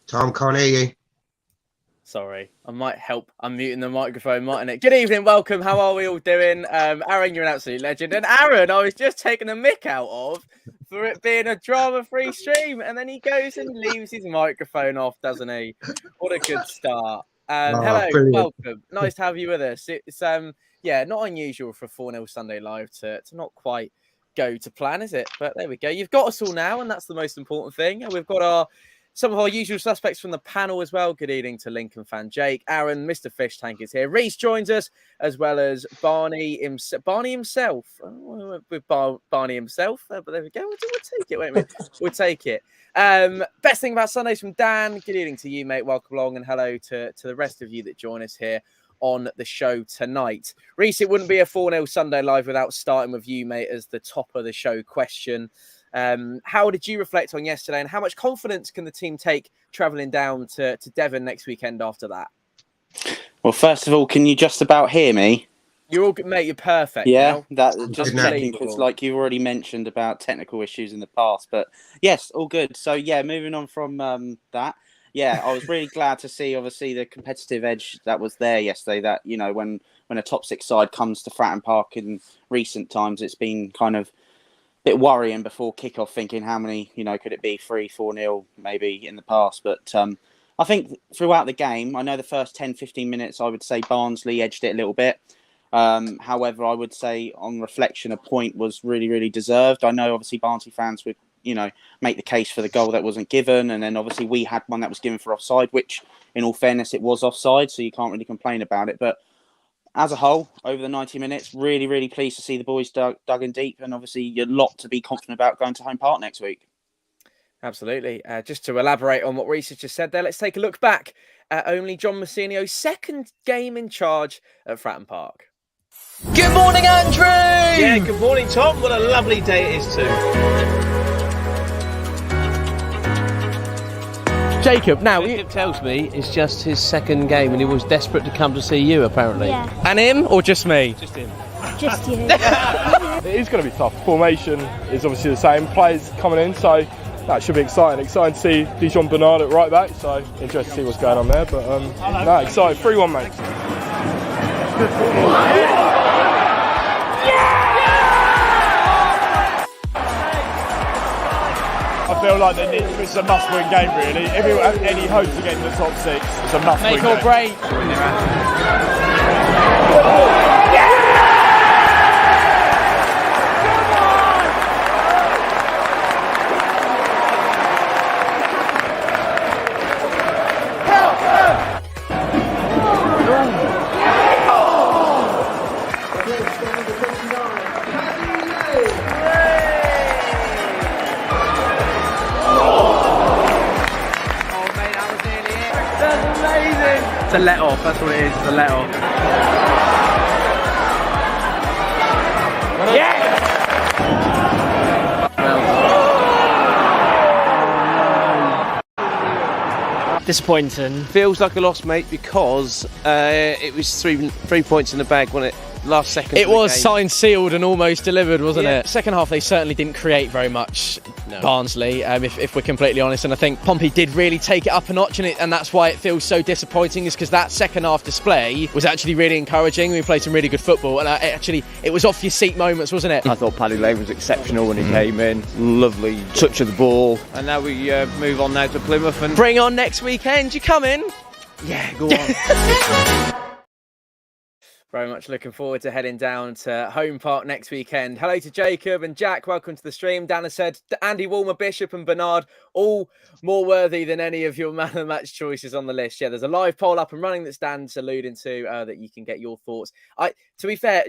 Tom, can't hear you. Sorry, I might help unmuting the microphone, mightn't it? Good evening, welcome. How are we all doing? Aaron, you're an absolute legend. And Aaron, I was just taking the mick out of for it being a drama-free stream. And then he goes and leaves his microphone off, doesn't he? What a good start. Hello, brilliant. welcome. Nice to have you with us. It's not unusual for 4-0 Sunday Live to not quite go to plan, is it? But there we go. You've got us all now, and that's the most important thing. And we've got some of our usual suspects from the panel as well. Good evening to Lincoln fan Jake, Aaron, Mr. Fish Tank is here. Reese joins us, as well as Barney himself. Oh, with Barney himself, but there we go. We'll take it. Wait a minute. We'll take it. Best thing about Sundays from Dan. Good evening to you, mate. Welcome along, and hello to the rest of you that join us here on the show tonight. Reese, it wouldn't be a 4-0 Sunday Live without starting with you, mate, as the top of the show question. How did you reflect on yesterday, and how much confidence can the team take travelling down to Devon next weekend after that? Well, first of all, can you just about hear me? You're all good, mate. You're perfect. Yeah, now. that just checking, because like you've already mentioned about technical issues in the past, but yes, all good. So yeah, moving on from that. Yeah, I was really glad to see, obviously, the competitive edge that was there yesterday. That, you know, when a top six side comes to Fratton Park in recent times, it's been kind of bit worrying before kickoff, thinking how many, could it be 3-4-0 maybe in the past. But I think throughout the game, I know the first 10-15 minutes, I would say Barnsley edged it a little bit. However, I would say on reflection, a point was really, really deserved. I know obviously Barnsley fans would, make the case for the goal that wasn't given. And then obviously we had one that was given for offside, which in all fairness, it was offside. So you can't really complain about it. But as a whole, over the 90 minutes, really, really pleased to see the boys dug in deep, and obviously a lot to be confident about going to Home Park next week. Absolutely. Just to elaborate on what Reese has just said there, let's take a look back at only John Massinio's second game in charge at Fratton Park. Good morning, Andrew! Yeah, good morning, Tom. What a lovely day it is too. Jacob, now Jacob tells me it's just his second game and he was desperate to come to see you, apparently. Yeah. And him, or just me? Just him. Just you. It is going to be tough. Formation is obviously the same. Players coming in, so that should be exciting. Exciting to see Dijon Bernard at right back, so interested to see what's going on there. But excited. 3-1, mate. I feel like this is a must-win game, really. If we have any hopes of getting to the top six, it's a must-win game. Make or break. It's a let off, that's what it is, it's a let off. Yes! Disappointing. Feels like a loss, mate, because it was three points in the bag when it last second. It was signed, sealed, and almost delivered, wasn't it? Second half, they certainly didn't create very much. No. Barnsley, if we're completely honest, and I think Pompey did really take it up a notch, and that's why it feels so disappointing, is because that second half display was actually really encouraging. We played some really good football, and it was off your seat moments, wasn't it? I thought Paddy Lane was exceptional when he came in. Lovely touch of the ball. And now we move on now to Plymouth and bring on next weekend. You coming? Yeah, go on. Very much looking forward to heading down to Home Park next weekend. Hello to Jacob and Jack. Welcome to the stream. Dan has said Andy Woolmer, Bishop and Bernard, all more worthy than any of your man of the match choices on the list. Yeah, there's a live poll up and running that Dan's alluding to that you can get your thoughts. To be fair,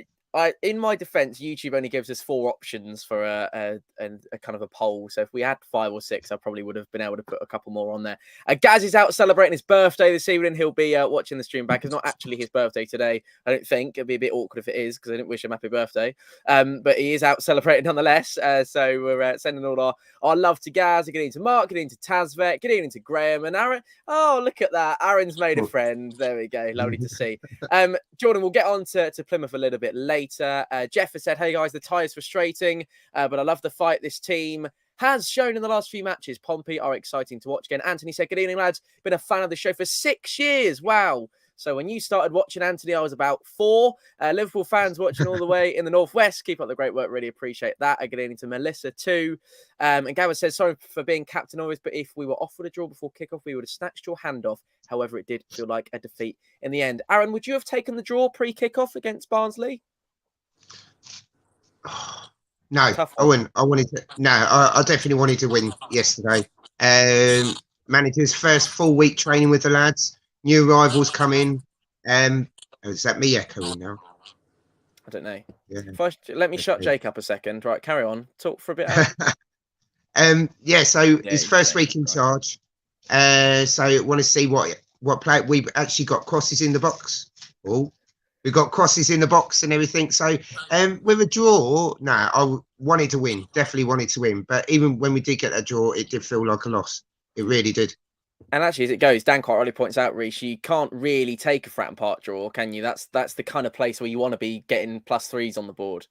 in my defense, YouTube only gives us 4 options for a kind of a poll. So if we had 5 or 6, I probably would have been able to put a couple more on there. Gaz is out celebrating his birthday this evening. He'll be watching the stream back. It's not actually his birthday today, I don't think. It'd be a bit awkward if it is, because I didn't wish him happy birthday. But he is out celebrating nonetheless. So we're sending all our love to Gaz. Good evening to Mark. Good evening to Tazvet. Good evening to Graham and Aaron. Oh, look at that. Aaron's made a friend. There we go. Lovely to see. Jordan, we'll get on to Plymouth a little bit later. Jeff has said, hey guys, the tie is frustrating, but I love the fight this team has shown in the last few matches. Pompey are exciting to watch again. Anthony said, good evening, lads. Been a fan of the show for 6 years. Wow. So when you started watching, Anthony, I was about 4. Liverpool fans watching all the way in the Northwest. Keep up the great work. Really appreciate that. Good evening to Melissa too. And Gavin says, sorry for being captain always, but if we were offered a draw before kickoff, we would have snatched your hand off. However, it did feel like a defeat in the end. Aaron, would you have taken the draw pre-kickoff against Barnsley? No, I wouldn't. I definitely wanted to win yesterday. Manager's first full week training with the lads. New arrivals come in. Is that me echoing now? I don't know. Yeah. Let me shut Jake up a second. Right, carry on. Talk for a bit. So his first week in charge. So I want to see what play. We've actually got crosses in the box. Oh, we've got crosses in the box and everything. So with a draw, I wanted to win. Definitely wanted to win. But even when we did get a draw, it did feel like a loss. It really did. And actually, as it goes, Dan quite rightly points out, Reece, you can't really take a Fratton Park draw, can you? That's the kind of place where you want to be getting +3s on the board.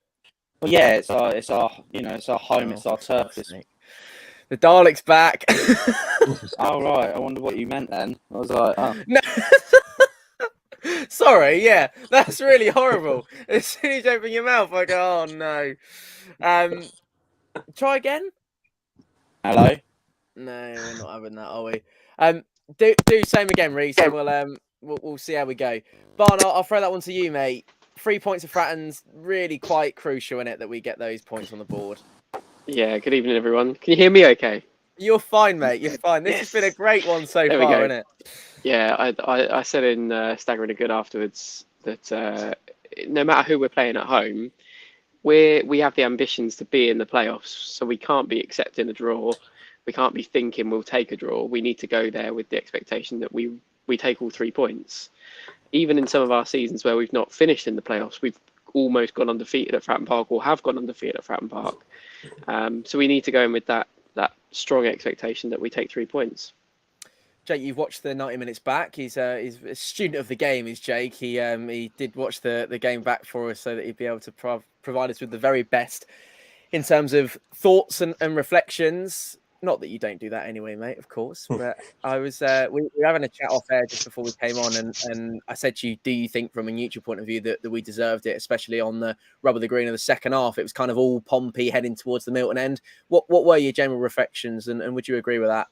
Well, yeah, it's our it's our home, it's our turf. The Dalek's back. Oh right, I wonder what you meant then. I was like, oh. No. Sorry, yeah, that's really horrible. As soon as you open your mouth, I go, oh no. Try again. Hello. No, we're not having that, are we? Do same again, Reece, and we'll see how we go. Barn, I'll throw that one to you, mate. 3 points of Fratton's really quite crucial in it that we get those points on the board. Yeah, good evening, everyone. Can you hear me okay? You're fine, mate. You're fine. This has been a great one so far, isn't it? Yeah, I said in Staggering a Good afterwards that no matter who we're playing at home, we have the ambitions to be in the playoffs, so we can't be accepting a draw. We can't be thinking we'll take a draw. We need to go there with the expectation that we take all 3 points. Even in some of our seasons where we've not finished in the playoffs, we've almost gone undefeated at Fratton Park or have gone undefeated at Fratton Park. So we need to go in with that strong expectation that we take 3 points. Jake, you've watched the 90 minutes back. He's a student of the game, is Jake. He did watch the game back for us so that he'd be able to provide us with the very best in terms of thoughts and reflections. Not that you don't do that anyway, mate, of course. But I was we were having a chat off air just before we came on, and I said to you, do you think from a neutral point of view that we deserved it, especially on the rub of the green of the second half? It was kind of all Pompey heading towards the Milton end. What were your general reflections, and would you agree with that?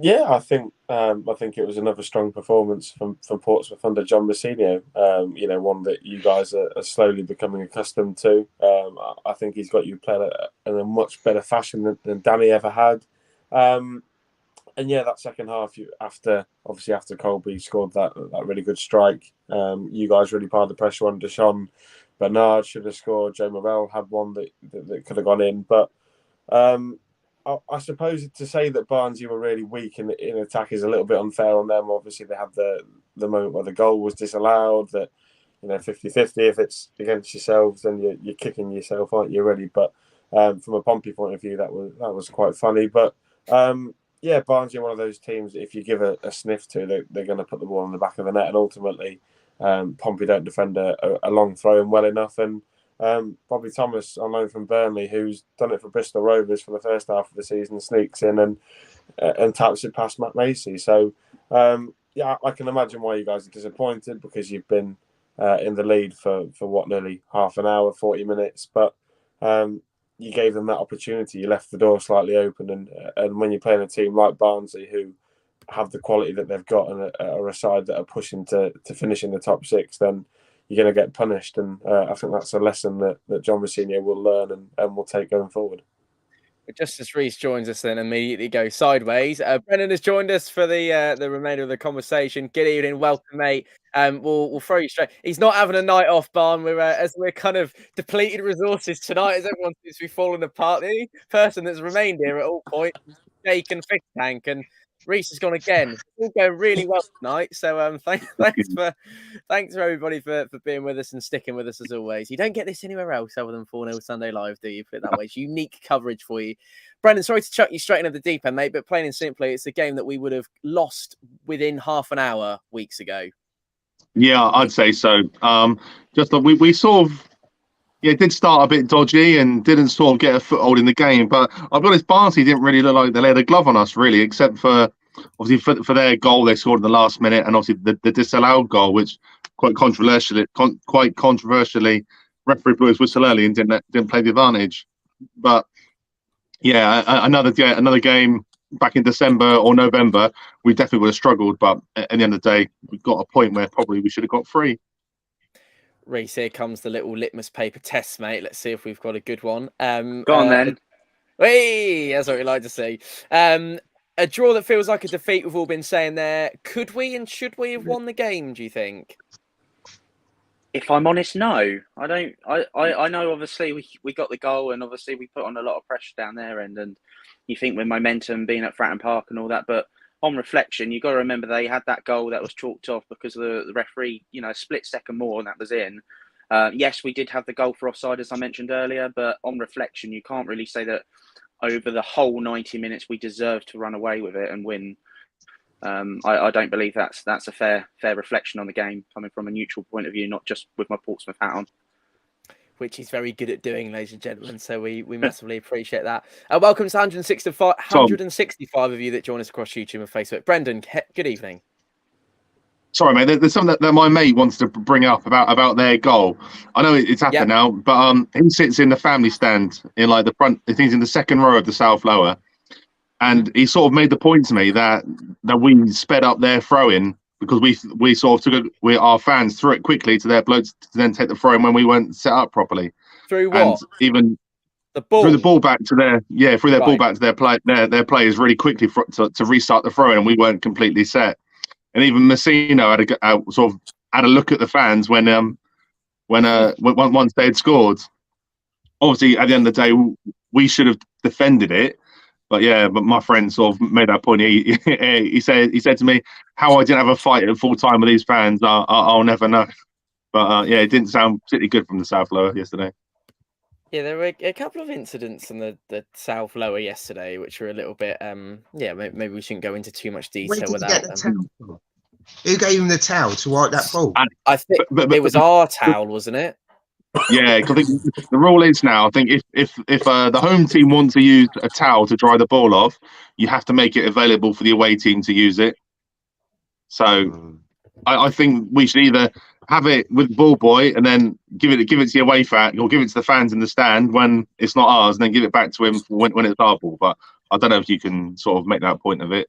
Yeah, I think it was another strong performance from Portsmouth under John Mousinho. One that you guys are slowly becoming accustomed to. I think he's got you playing in a much better fashion than Danny ever had. And yeah, that second half, after Colby scored that really good strike, you guys really piled the pressure on Deshaun. Bernard should have scored. Joe Morrell had one that could have gone in, but. I suppose to say that Barnsley were really weak in attack is a little bit unfair on them. Obviously, they had the moment where the goal was disallowed, that 50-50. If it's against yourselves, then you're kicking yourself, aren't you, really? But from a Pompey point of view, that was quite funny. But yeah, Barnsley are one of those teams that if you give a sniff to, they're going to put the ball on the back of the net, and ultimately, Pompey don't defend a long throw in well enough. And Bobby Thomas on loan from Burnley, who's done it for Bristol Rovers for the first half of the season, sneaks in and taps it past Matt Macy. So yeah, I can imagine why you guys are disappointed, because you've been in the lead for nearly half an hour, 40 minutes, but you gave them that opportunity. You left the door slightly open, and when you're playing a team like Barnsley, who have the quality that they've got and are a side that are pushing to finish in the top 6, then you're going to get punished, and I think that's a lesson that John Mousinho will learn and will take going forward. Just as Reece joins us, then immediately go sideways. Brennan has joined us for the remainder of the conversation. Good evening, welcome, mate. We'll throw you straight. He's not having a night off, Barn. We're kind of depleted resources tonight, as everyone seems to be falling apart. The only person that's remained here at all points, Jake and Fish Tank, and Reece has gone again. It's all going really well tonight. So thanks for everybody for being with us and sticking with us as always. You don't get this anywhere else other than 4-0 Sunday Live, do you? Put it that way. It's unique coverage for you. Brendan, sorry to chuck you straight into the deep end, mate, but plain and simply, it's a game that we would have lost within half an hour weeks ago. Yeah, I'd say so. Just that we sort of Yeah, it did start a bit dodgy and didn't sort of get a foothold in the game. But I'll be honest, Barnsley didn't really look like they laid a glove on us, really, except for obviously for their goal they scored in the last minute, and obviously the disallowed goal, which quite controversially, referee blew his whistle early and didn't play the advantage. But yeah, another game back in December or November, we definitely would have struggled. But at the end of the day, we got a point where probably we should have got 3. Reece, here comes the little litmus paper test, mate. Let's see if we've got a good one. Go on then. Hey, that's what we like to see. A draw that feels like a defeat. We've all been saying there. Could we and should we have won the game? Do you think? If I'm honest, no. I don't. I know. Obviously, we got the goal, and obviously we put on a lot of pressure down their end. And you think with momentum, being at Fratton Park and all that, but on reflection, you got to remember they had that goal that was chalked off because the referee, a split second more, and that was in. Yes, we did have the goal for offside, as I mentioned earlier, but on reflection, you can't really say that over the whole 90 minutes we deserved to run away with it and win. I don't believe that's a fair reflection on the game, coming from a neutral point of view, not just with my Portsmouth hat on. Which he's very good at doing, ladies and gentlemen. So we massively appreciate that. Welcome to 165 of you that join us across YouTube and Facebook. Brendan, good evening. Sorry, mate. There's something that my mate wants to bring up about their goal. I know it's happened now, but he sits in the family stand in like the front. I think he's in the second row of the South Lower, and he sort of made the point to me that we sped up their throw-in because we sort of our fans threw it quickly to their blokes to then take the throw-in when we weren't set up properly. Through what? And even the ball. Through the ball back to ball back to their players really quickly to restart the throw-in, and we weren't completely set. And even Messino had a look at the fans when once they had scored. Obviously, at the end of the day, we should have defended it. But my friend sort of made that point. He said to me, "How I didn't have a fight at full time with these fans, I'll never know." But it didn't sound particularly good from the South Lower yesterday. Yeah, there were a couple of incidents in the South Lower yesterday, which were a little bit. Maybe we shouldn't go into too much detail without them. Who gave him the towel to wipe that ball? I think it was our towel, wasn't it? Yeah, because I think the rule is now, I think if the home team want to use a towel to dry the ball off, you have to make it available for the away team to use it. So I think we should either have it with the ball boy and then give it to the away fan, or give it to the fans in the stand when it's not ours, and then give it back to him when it's our ball. But I don't know if you can sort of make that point of it.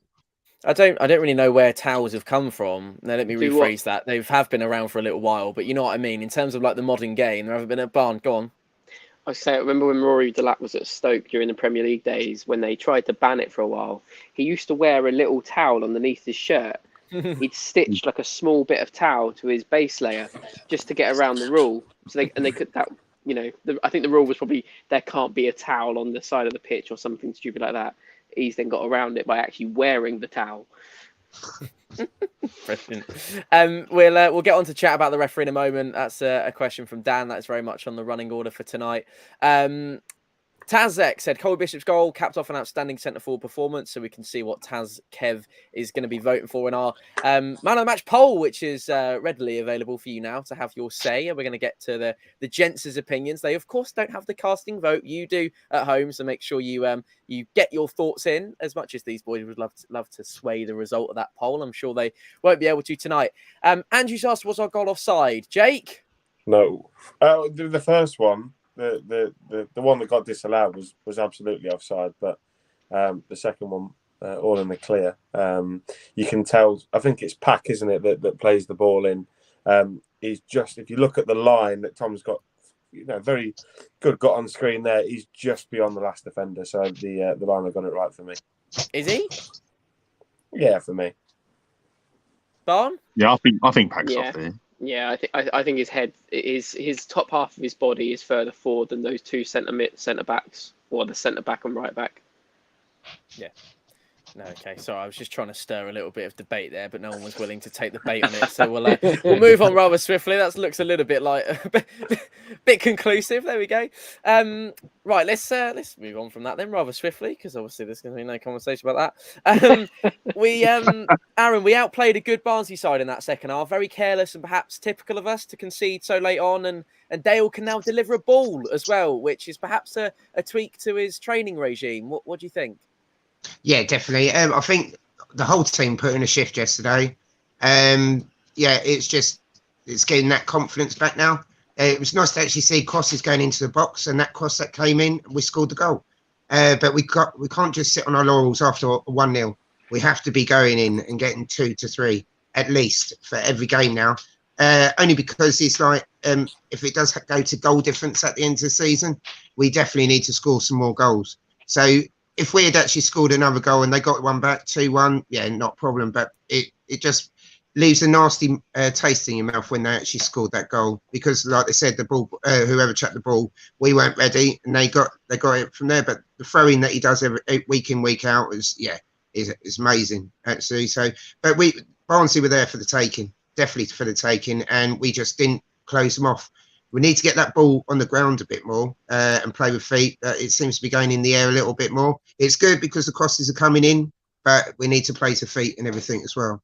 I don't really know where towels have come from. Now let me rephrase that. They have been around for a little while, but you know what I mean. In terms of like the modern game, there haven't been a barn. Go on. I remember when Rory Delap was at Stoke during the Premier League days, when they tried to ban it for a while. He used to wear a little towel underneath his shirt. He'd stitched like a small bit of towel to his base layer just to get around the rule. So they could that. I think the rule was probably there can't be a towel on the side of the pitch or something stupid like that. He's then got around it by actually wearing the towel. Brilliant. We'll get on to chat about the referee in a moment. That's a question from Dan. That's very much on the running order for tonight. Tazek said Colby Bishop's goal capped off an outstanding centre-forward performance, so we can see what Taz Kev is going to be voting for in our Man of the Match poll, which is readily available for you now to have your say. And we're going to get to the gents' opinions. They, of course, don't have the casting vote. You do at home, so make sure you get your thoughts in. As much as these boys would love to sway the result of that poll, I'm sure they won't be able to tonight. Andrew's asked, was our goal offside? Jake? No. The first one. The one that got disallowed was absolutely offside, but the second one all in the clear. You can tell. I think it's Pack, isn't it, that plays the ball in. He's just, if you look at the line that Tom's got, very good got on screen there. He's just beyond the last defender, so the line have got it right for me. Is he? Yeah, for me. Barn? Yeah, I think Pack's off there. Yeah, I think his head, his top half of his body is further forward than those two centre backs, or the centre back and right back. Yeah, No, okay. Sorry, I was just trying to stir a little bit of debate there, but no one was willing to take the bait on it. So we'll move on rather swiftly. That looks a little bit like a bit conclusive. There we go. Right, let's move on from that then rather swiftly, because obviously there's going to be no conversation about that. Aaron, we outplayed a good Barnsley side in that second half. Very careless and perhaps typical of us to concede so late on, and Dale can now deliver a ball as well, which is perhaps a tweak to his training regime. What do you think? Yeah, definitely. I think the whole team put in a shift yesterday. It's getting that confidence back now. It was nice to actually see crosses going into the box, and that cross that came in, we scored the goal. But we can't just sit on our laurels after a 1-0. We have to be going in and getting 2 to 3 at least for every game now. Only because it's like if it does go to goal difference at the end of the season, we definitely need to score some more goals. So if we had actually scored another goal and they got one back, 2-1, yeah, not a problem. But it just leaves a nasty taste in your mouth when they actually scored that goal, because, like they said, the ball, whoever chucked the ball, we weren't ready, and they got it from there. But the throwing that he does every week in, week out is amazing actually. So, but Barnsley were there for the taking, definitely for the taking, and we just didn't close them off. We need to get that ball on the ground a bit more and play with feet. It seems to be going in the air a little bit more. It's good because the crosses are coming in, but we need to play to feet and everything as well.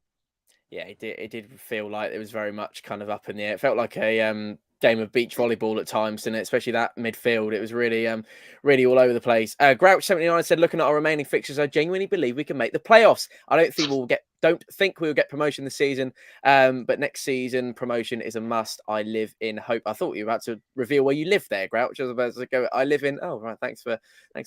Yeah, it did feel like it was very much kind of up in the air. It felt like a game of beach volleyball at times, didn't it? Especially that midfield. It was really all over the place. Grouch79 said, looking at our remaining fixtures, I genuinely believe we can make the playoffs. I don't think we'll get promotion this season, but next season promotion is a must. I live in hope. I thought you were about to reveal where you live there, Grouch. I was about to go, I live in. Oh, right. Thanks for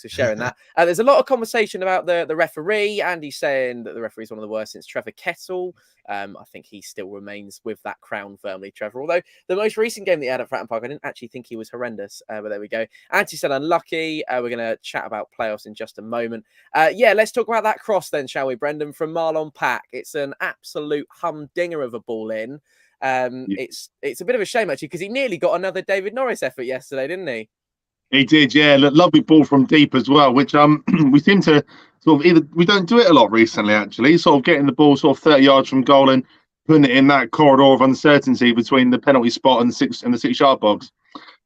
sharing that. There's a lot of conversation about the referee. Andy's saying that the referee is one of the worst since Trevor Kettle. I think he still remains with that crown firmly, Trevor. Although the most recent game that he had at Fratton Park, I didn't actually think he was horrendous. But there we go. Andy said unlucky. We're going to chat about playoffs in just a moment. Let's talk about that cross then, shall we, Brendan, from Marlon Pack. It's an absolute humdinger of a ball in. It's a bit of a shame, actually, because he nearly got another David Norris effort yesterday, didn't he? He did, yeah. Lovely ball from deep as well, which we seem to sort of we don't do it a lot recently, actually. Sort of getting the ball sort of 30 yards from goal and putting it in that corridor of uncertainty between the penalty spot and the 6-yard box.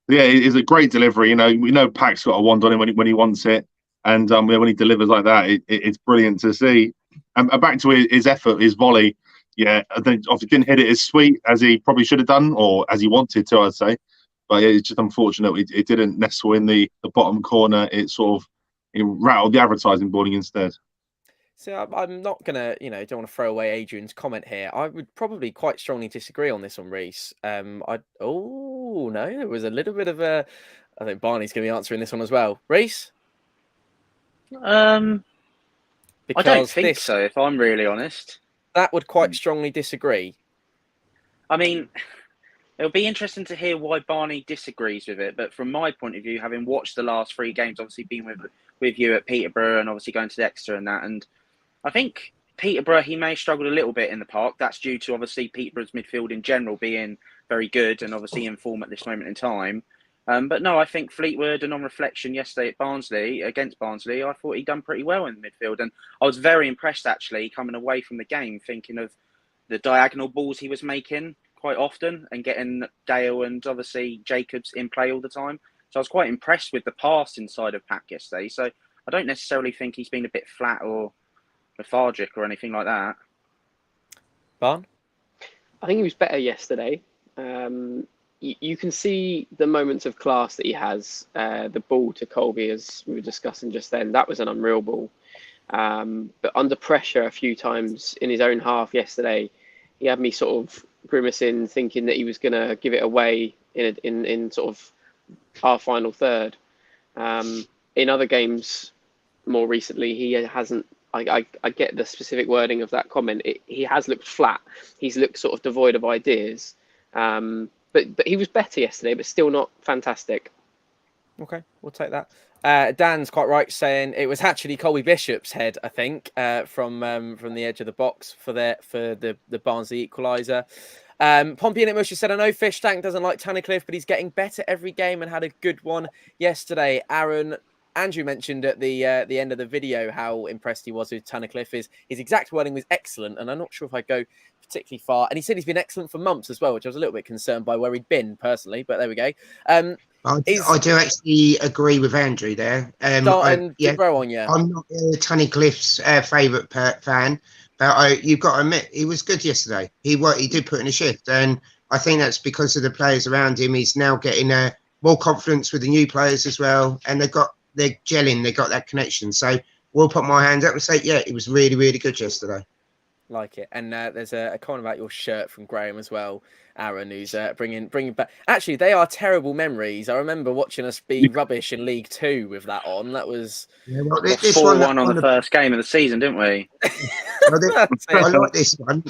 Yeah, it is a great delivery. You know, we know Pack's got a wand on him when he wants it, and when he delivers like that, it's brilliant to see. And back to his effort, his volley. Yeah, I think obviously didn't hit it as sweet as he probably should have done, or as he wanted to, I'd say. But yeah, it's just unfortunate it didn't nestle in the bottom corner. It rattled the advertising boarding instead. So I'm not going to, don't want to throw away Adrian's comment here. I would probably quite strongly disagree on this one, Reese. No, there was a little bit of I think Barney's going to be answering this one as well. Reese? I don't think so, if I'm really honest. That would quite strongly disagree. I mean, it'll be interesting to hear why Barney disagrees with it. But from my point of view, having watched the last 3 games, obviously being with you at Peterborough and obviously going to the Exeter and that, and I think Peterborough, he may have struggled a little bit in the park. That's due to obviously Peterborough's midfield in general being very good and obviously in form at this moment in time. But no, I think Fleetwood, and on reflection yesterday against Barnsley, I thought he'd done pretty well in the midfield. And I was very impressed, actually, coming away from the game, thinking of the diagonal balls he was making quite often and getting Dale and obviously Jacobs in play all the time. So I was quite impressed with the pass inside of Pack yesterday. So I don't necessarily think he's been a bit flat or lethargic or anything like that. Barn? I think he was better yesterday. You can see the moments of class that he has. The ball to Colby, as we were discussing just then, that was an unreal ball. But under pressure a few times in his own half yesterday, he had me sort of grimacing, thinking that he was going to give it away in sort of our final third. In other games more recently, he hasn't. I get the specific wording of that comment. He has looked flat. He's looked sort of devoid of ideas. But he was better yesterday, but still not fantastic. Okay, we'll take that. Dan's quite right, saying it was actually Colby Bishop's head, I think, from the edge of the box for the Barnsley equaliser. Pompey and Musha said, I know Fish Tank doesn't like Tunnicliffe, but he's getting better every game and had a good one yesterday. Aaron, Andrew mentioned at the end of the video how impressed he was with Tunnicliffe. His exact wording was excellent, and I'm not sure if I go particularly far. And he said he's been excellent for months as well, which I was a little bit concerned by where he'd been personally. But there we go. I do actually agree with Andrew there. Starting to grow on you. I'm not Tunnicliffe's favourite fan, but you've got to admit he was good yesterday. He did put in a shift, and I think that's because of the players around him. He's now getting more confidence with the new players as well, and they're gelling. They got that connection. So we'll put my hand up and say, yeah, it was really, really good yesterday. Like it. And there's a comment about your shirt from Graham as well, Aaron, who's bringing back. Actually, they are terrible memories. I remember watching us be rubbish in League Two with that on. That was 4-1 on the first game of the season, didn't we? I like this one.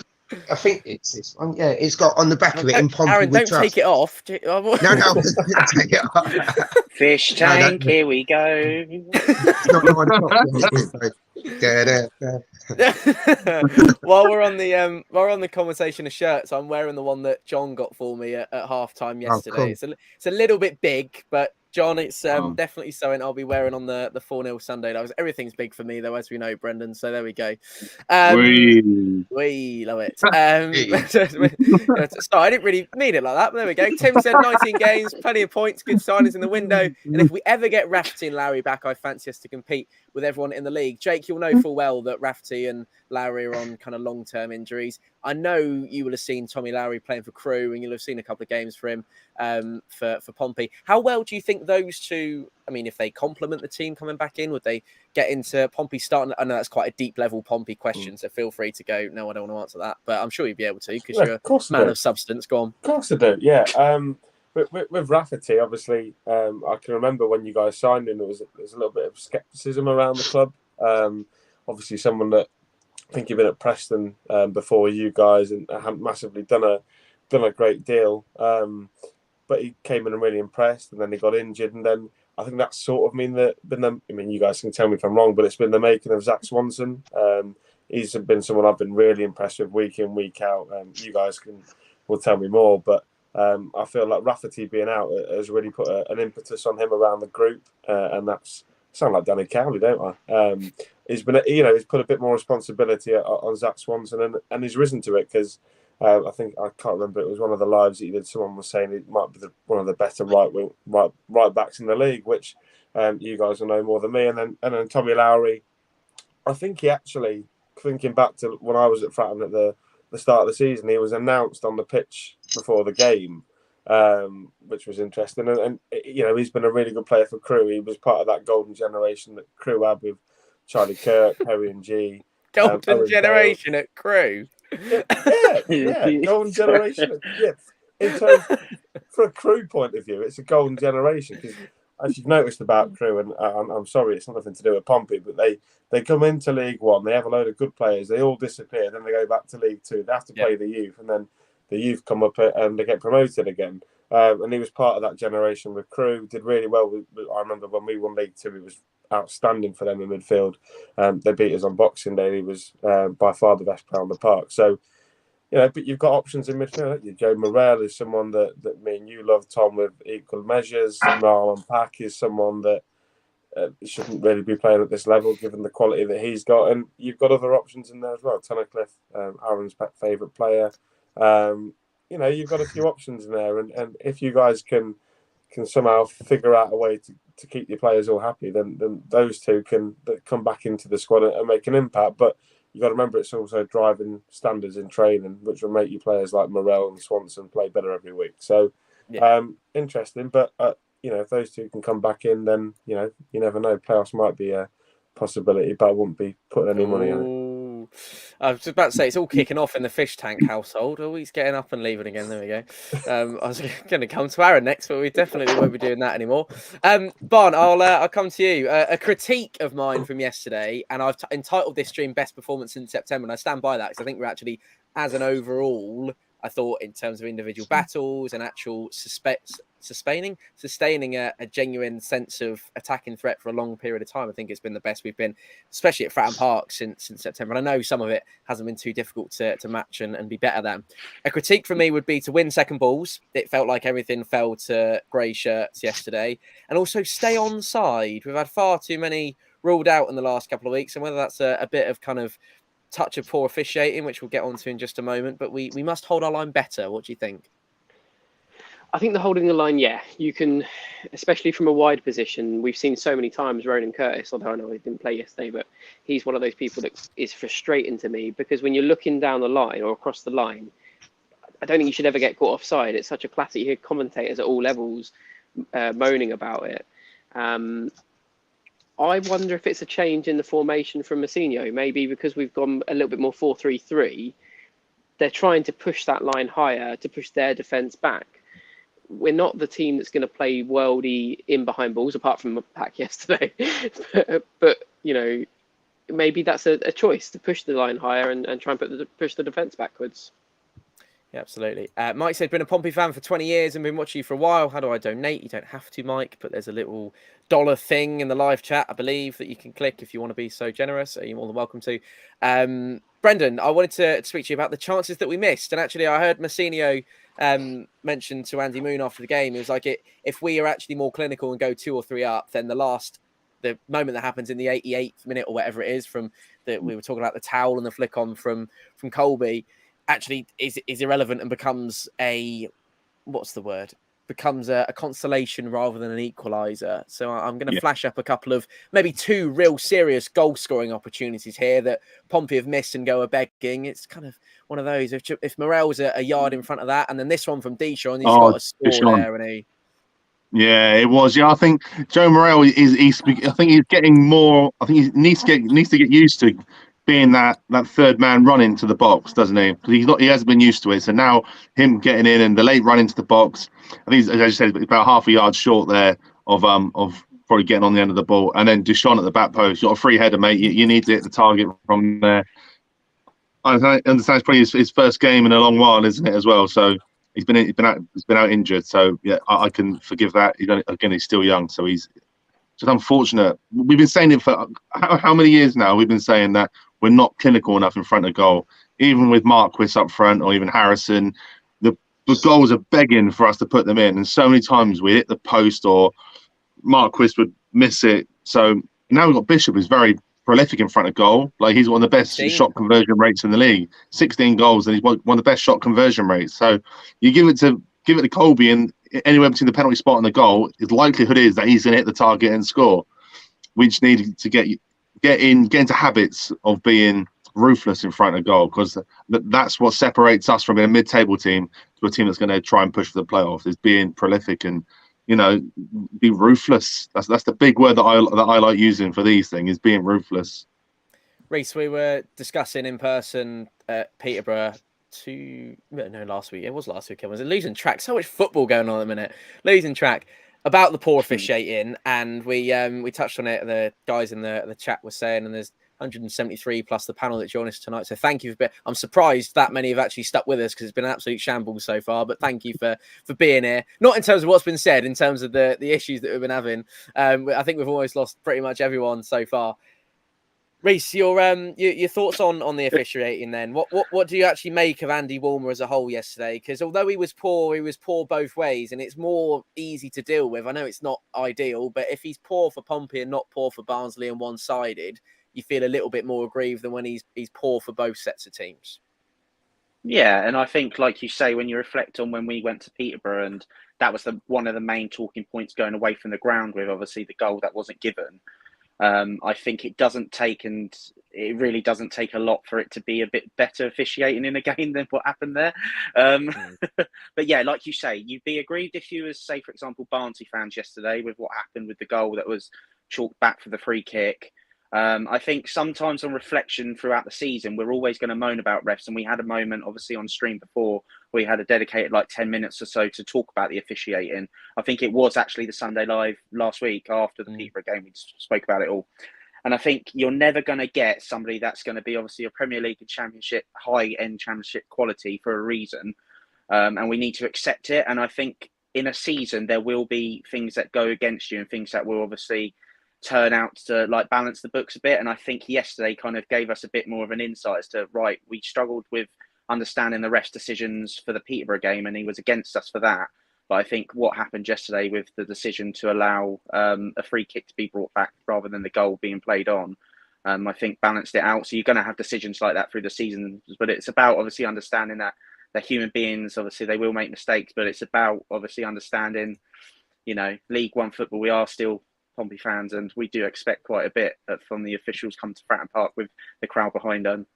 I think it's this one. Yeah, it's got on the back of it in Pompey. Aaron, don't take it off. No, take it off. Fish tank, here we go. It's not 9 o'clock. While we're on the conversation of shirts, I'm wearing the one that John got for me at half time yesterday. Cool. It's a little bit big, but John, it's definitely something I'll be wearing on the 4-0 Sunday. Everything's big for me, though, as we know, Brendan. So there we go. We love it. I didn't really mean it like that, but there we go. Tim said 19 games, plenty of points, good signings in the window. And if we ever get Rafferty and Lowry back, I fancy us to compete with everyone in the league. Jake, you'll know full well that Rafferty and Lowry are on kind of long-term injuries. I know you will have seen Tommy Lowry playing for Crewe, and you'll have seen a couple of games for him for Pompey. How well do you think those two, I mean, if they complement the team coming back in, would they get into Pompey starting? I know that's quite a deep level Pompey question, so feel free to go, no, I don't want to answer that, but I'm sure you'd be able to because you're a man of substance. Go on. Of course I do, yeah. With Rafferty, obviously, I can remember when you guys signed him, there was a little bit of scepticism around the club. Obviously, someone that I think you've been at Preston before you guys and haven't massively done a great deal. But he came in and really impressed, and then he got injured, and then I think that's sort of I mean, you guys can tell me if I'm wrong, but it's been the making of Zach Swanson. He's been someone I've been really impressed with week in, week out. You guys will tell me more, but I feel like Rafferty being out has really put an impetus on him around the group, and that's sound like Danny Cowley, don't I? He's he's put a bit more responsibility on Zach Swanson, and he's risen to it because I think I can't remember. It was one of the lives that he did. Someone was saying it might be one of the better right backs in the league, which you guys will know more than me. And then Tommy Lowry, I think he actually, thinking back to when I was at Fratton at the start of the season, he was announced on the pitch before the game, which was interesting. And he's been a really good player for Crewe. He was part of that golden generation that Crewe had with Charlie Kirk, Perry and G. Golden generation at Crewe. Yeah, golden generation. Yeah, in terms for a Crewe point of view, it's a golden generation because, as you've noticed about Crewe, and I'm sorry, it's nothing to do with Pompey, but they come into League One, they have a load of good players, they all disappear, then they go back to League Two, they have to play the youth, and then the youth come up and they get promoted again. And he was part of that generation with Crewe, did really well. I remember when we won League Two, it was outstanding for them in midfield. They beat us on Boxing Day. He was by far the best player on the park. So, but you've got options in midfield. Joe Morrell is someone that me and you love, Tom, with equal measures. Marlon Pack is someone that shouldn't really be playing at this level given the quality that he's got. And you've got other options in there as well. Tunnicliffe, Aaron's favourite player. You've got a few options in there. And if you guys can somehow figure out a way to keep your players all happy, then those two can come back into the squad and make an impact. But you've got to remember it's also driving standards in training, which will make your players like Morrell and Swanson play better every week. So, interesting. But, if those two can come back in, then, you never know. Playoffs might be a possibility, but I wouldn't be putting any money on it. I was just about to say, it's all kicking off in the fish tank household. Oh, he's getting up and leaving again. There we go. I was going to come to Aaron next, but we definitely won't be doing that anymore. Barn, I'll come to you. A critique of mine from yesterday, and I've entitled this stream Best Performance in September, and I stand by that because I think we're actually, as an overall, I thought in terms of individual battles and actual sustaining a genuine sense of attacking threat for a long period of time. I think it's been the best we've been, especially at Fratton Park since September. And I know some of it hasn't been too difficult to match and be better than. A critique for me would be to win second balls. It felt like everything fell to grey shirts yesterday. And also stay on side. We've had far too many ruled out in the last couple of weeks, and whether that's a bit of kind of touch of poor officiating, which we'll get onto in just a moment, but we must hold our line better. What do you think? I think the holding the line, yeah, you can, especially from a wide position. We've seen so many times Ronan Curtis, although I know he didn't play yesterday, but he's one of those people that is frustrating to me, because when you're looking down the line or across the line, I don't think you should ever get caught offside. It's such a classic. You hear commentators at all levels moaning about it. I wonder if it's a change in the formation from Mousinho, maybe because we've gone a little bit more 4-3-3. They're trying to push that line higher to push their defence back. We're not the team that's going to play worldy in behind balls, apart from a pack yesterday. but you know, maybe that's a choice to push the line higher and try and push the defence backwards. Yeah, absolutely. Mike said, been a Pompey fan for 20 years and been watching you for a while. How do I donate? You don't have to, Mike, but there's a little dollar thing in the live chat, I believe, that you can click if you want to be so generous. You're more than welcome to. Brendan, I wanted to speak to you about the chances that we missed. And actually, I heard Mousinho mention to Andy Moon after the game. It was like, if we are actually more clinical and go 2 or 3 up, then the moment that happens in the 88th minute or whatever it is, we were talking about the towel and the flick on from Colby, actually is irrelevant and becomes a consolation rather than an equaliser. So I'm going to flash up a couple of maybe 2 real serious goal scoring opportunities here that Pompey have missed and go a begging. It's kind of one of those. If Morel's a yard in front of that, and then this one from Deshaun, he's got a score there, and he. Yeah, it was. Yeah, I think Joe Morel he's getting more. I think he needs to get used to being that third man run into the box, doesn't he? Because he hasn't been used to it. So now him getting in and the late run into the box, I think, as you said, about half a yard short there of probably getting on the end of the ball. And then Deshaun at the back post, you've got a free header, mate. You need to hit the target from there. I understand it's probably his first game in a long while, isn't it, as well? So he's been out injured. So yeah, I can forgive that. He's still young, so he's just unfortunate. We've been saying it for how many years now? We've been saying that we're not clinical enough in front of goal. Even with Marquis up front or even Harrison, the goals are begging for us to put them in. And so many times we hit the post or Marquis would miss it. So now we've got Bishop, who's very prolific in front of goal. Like, he's one of the best shot conversion rates in the league. 16 goals, and he's one of the best shot conversion rates. So you give it to Colby, and anywhere between the penalty spot and the goal, his likelihood is that he's going to hit the target and score. We just need to get into habits of being ruthless in front of goal, because that's what separates us from a mid-table team to a team that's going to try and push for the playoffs, is being prolific and, you know, be ruthless. That's the big word that I like using for these things, is being ruthless. Reece, we were discussing in person at Peterborough last week. It was last week. Was it losing track? So much football going on at the minute. Losing track about the poor officiating, and we touched on it. The guys in the chat were saying, and there's 173 plus the panel that joined us tonight. So thank you. I'm surprised that many have actually stuck with us, because it's been an absolute shambles so far. But thank you for being here. Not in terms of what's been said, in terms of the issues that we've been having. I think we've almost lost pretty much everyone so far. Reece, your thoughts on the officiating then. What do you actually make of Andy Woolmer as a whole yesterday? Because although he was poor both ways, and it's more easy to deal with. I know it's not ideal, but if he's poor for Pompey and not poor for Barnsley and one-sided, you feel a little bit more aggrieved than when he's poor for both sets of teams. Yeah, and I think, like you say, when you reflect on when we went to Peterborough, and that was one of the main talking points going away from the ground, with obviously the goal that wasn't given. I think it really doesn't take a lot for it to be a bit better officiating in a game than what happened there. But yeah, like you say, you'd be aggrieved if you was, say, for example, Barnsley fans yesterday with what happened with the goal that was chalked back for the free kick. I think sometimes on reflection throughout the season, we're always going to moan about refs. And we had a moment, obviously, on stream before, where we had a dedicated 10 minutes or so to talk about the officiating. I think it was actually the Sunday Live last week after the Peterborough game. We spoke about it all. And I think you're never going to get somebody that's going to be obviously a Premier League and Championship, high-end Championship quality for a reason. And we need to accept it. And I think in a season, there will be things that go against you and things that will obviously turn out to like balance the books a bit. And I think yesterday kind of gave us a bit more of an insight as to, right, we struggled with understanding the ref's decisions for the Peterborough game, and he was against us for that. But I think what happened yesterday with the decision to allow a free kick to be brought back rather than the goal being played on, I think balanced it out. So you're going to have decisions like that through the season, but it's about obviously understanding that they're human beings. Obviously, they will make mistakes, but it's about obviously understanding, you know, League One football. We are still Pompey fans, and we do expect quite a bit from the officials come to Fratton Park with the crowd behind them.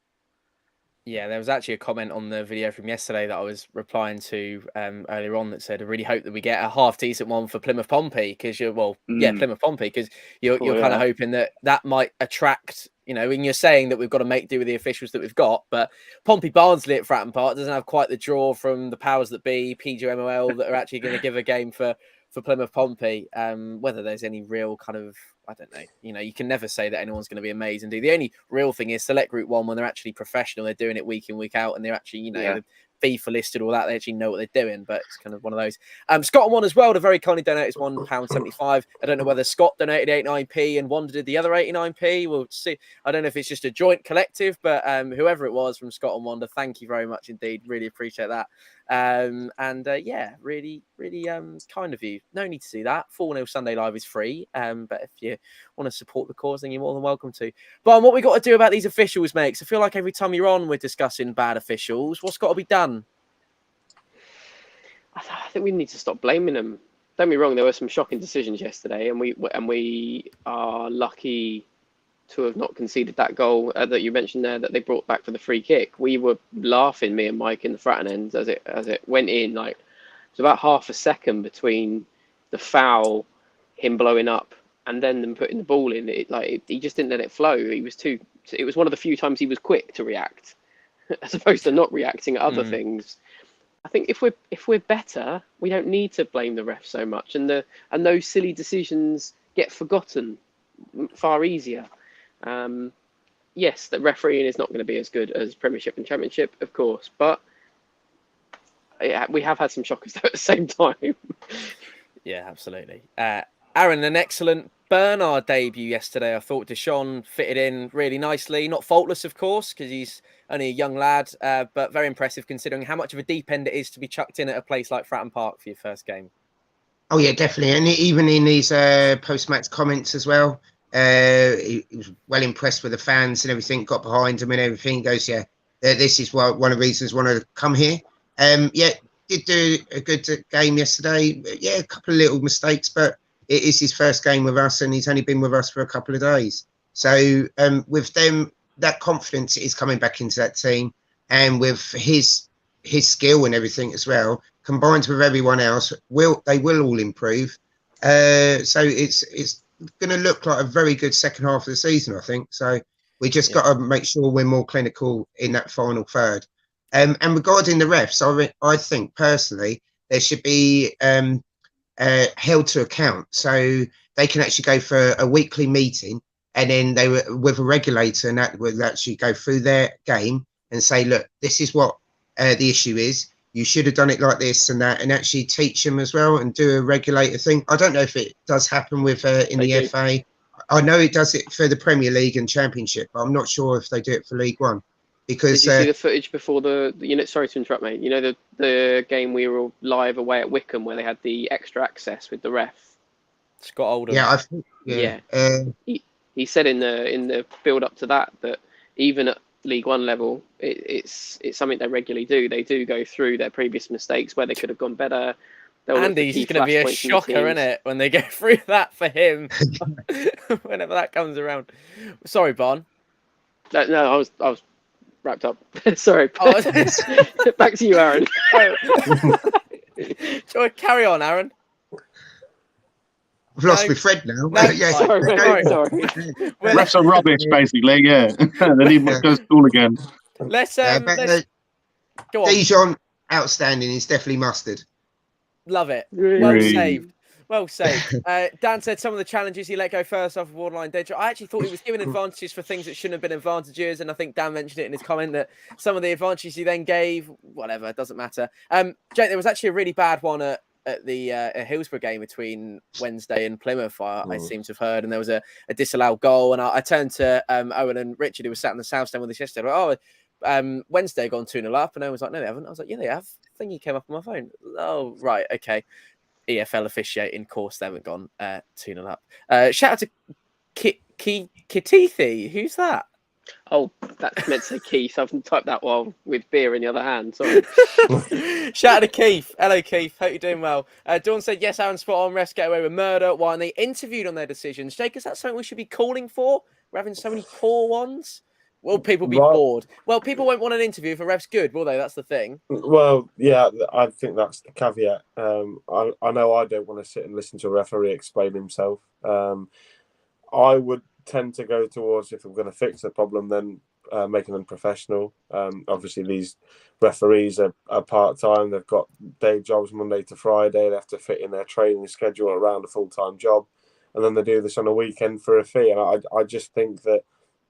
Yeah, there was actually a comment on the video from yesterday that I was replying to earlier on that said, I really hope that we get a half decent one for Plymouth Pompey, because Plymouth Pompey, because you're kind of hoping that might attract, you know, and you're saying that we've got to make do with the officials that we've got, but Pompey Barnsley at Fratton Park doesn't have quite the draw from the powers that be, PGMOL, that are actually going to give a game for Plymouth Pompey. Whether there's any real kind of, I don't know. You know, you can never say that anyone's going to be amazing. The only real thing is Select Group 1, when they're actually professional, they're doing it week in, week out, and they're actually, you know, FIFA listed, all that. They actually know what they're doing, but it's kind of one of those. Scott won as well to very kindly donate his £1.75. I don't know whether Scott donated 89p and Wanda did the other 89p. We'll see. I don't know if it's just a joint collective, but whoever it was from Scott and Wanda, thank you very much indeed. Really appreciate that. Really, really kind of you. No need to do that. 4-0 Sunday Live is free. But if you want to support the cause, then you're more than welcome to. But what we got to do about these officials, mates? I feel like every time you're on, we're discussing bad officials. What's got to be done? I think we need to stop blaming them. Don't be wrong, there were some shocking decisions yesterday, and we are lucky to have not conceded that goal that you mentioned there that they brought back for the free kick. We were laughing, me and Mike, in the Fratton end as it went in. Like, it was about half a second between the foul, him blowing up, and then them putting the ball in. He just didn't let it flow. It was one of the few times he was quick to react, as opposed to not reacting at other things. I think if we're better, we don't need to blame the ref so much, and those silly decisions get forgotten far easier. Yes, the refereeing is not going to be as good as Premiership and Championship, of course, but we have had some shockers though at the same time. Yeah, absolutely. Aaron, an excellent Bernard debut yesterday. I thought Deshaun fitted in really nicely. Not faultless, of course, because he's only a young lad, but very impressive considering how much of a deep end it is to be chucked in at a place like Fratton Park for your first game. Oh, yeah, definitely. And even in his post-match comments as well, he was well impressed with the fans and everything, got behind him and everything. Goes, this is one of the reasons I want to come here. Did do a good game yesterday. Yeah, a couple of little mistakes, but it is his first game with us, and he's only been with us for a couple of days. So with them, that confidence is coming back into that team, and with his skill and everything as well, combined with everyone else, they will all improve. So it's going to look like a very good second half of the season, I think. So we just got to make sure we're more clinical in that final third. And regarding the refs, I think personally there should be held to account, so they can actually go for a weekly meeting, and then they were with a regulator, and that would actually go through their game and say, look, this is what the issue is. You should have done it like this and that, and actually teach them as well and do a regulator thing. I don't know if it does happen with in the FA. I know it does it for the Premier League and Championship, but I'm not sure if they do it for League One. Because did you see the footage before the sorry to interrupt, mate. You know the game we were live away at Wickham where they had the extra access with the ref. Scott Oldham. Yeah, he said in the build up to that even at League One level, it's something they regularly do. They do go through their previous mistakes where they could have gone better. Andy's going to be a shocker, isn't it, when they go through that for him, whenever that comes around. Sorry, Bon. No, I was wrapped up. Sorry. Back to you, Aaron. Carry on, Aaron. I've lost my thread now. Sorry. Refs are rubbish, basically. Yeah, they need to go to school again. Let's go on. Dijon, outstanding. He's definitely mustard. Love it. Well saved. Well saved. Dan said some of the challenges he let go first off of borderline danger. I actually thought he was given advantages for things that shouldn't have been advantages, and I think Dan mentioned it in his comment that some of the advantages he then gave, whatever, it doesn't matter. Jake, there was actually a really bad one at at the Hillsborough game between Wednesday and Plymouth, I seem to have heard, and there was a disallowed goal. And I turned to Owen and Richard, who was sat in the south stand with us yesterday. Like, Wednesday gone 2-0 up, and Owen was like, no, they haven't. I was like, yeah, they have. I think he came up on my phone. Oh, right, okay. EFL officiating, of course, they haven't gone 2-0 up. Shout out to Kitithi. Who's that? Oh, that's meant to say Keith. I've typed that while with beer in the other hand. Sorry. Shout out to Keith. Hello, Keith. Hope you're doing well. Dawn said, yes, Aaron, spot on. Refs get away with murder. Why aren't they interviewed on their decisions? Jake, is that something we should be calling for? We're having so many poor ones. Will people be bored? Well, people won't want an interview if a ref's good, will they? That's the thing. Well, yeah, I think that's the caveat. I know I don't want to sit and listen to a referee explain himself. I would tend to go towards, if we're going to fix the problem, then making them professional. Obviously, these referees are part-time. They've got day jobs Monday to Friday. They have to fit in their training schedule around a full-time job. And then they do this on a weekend for a fee. And I just think that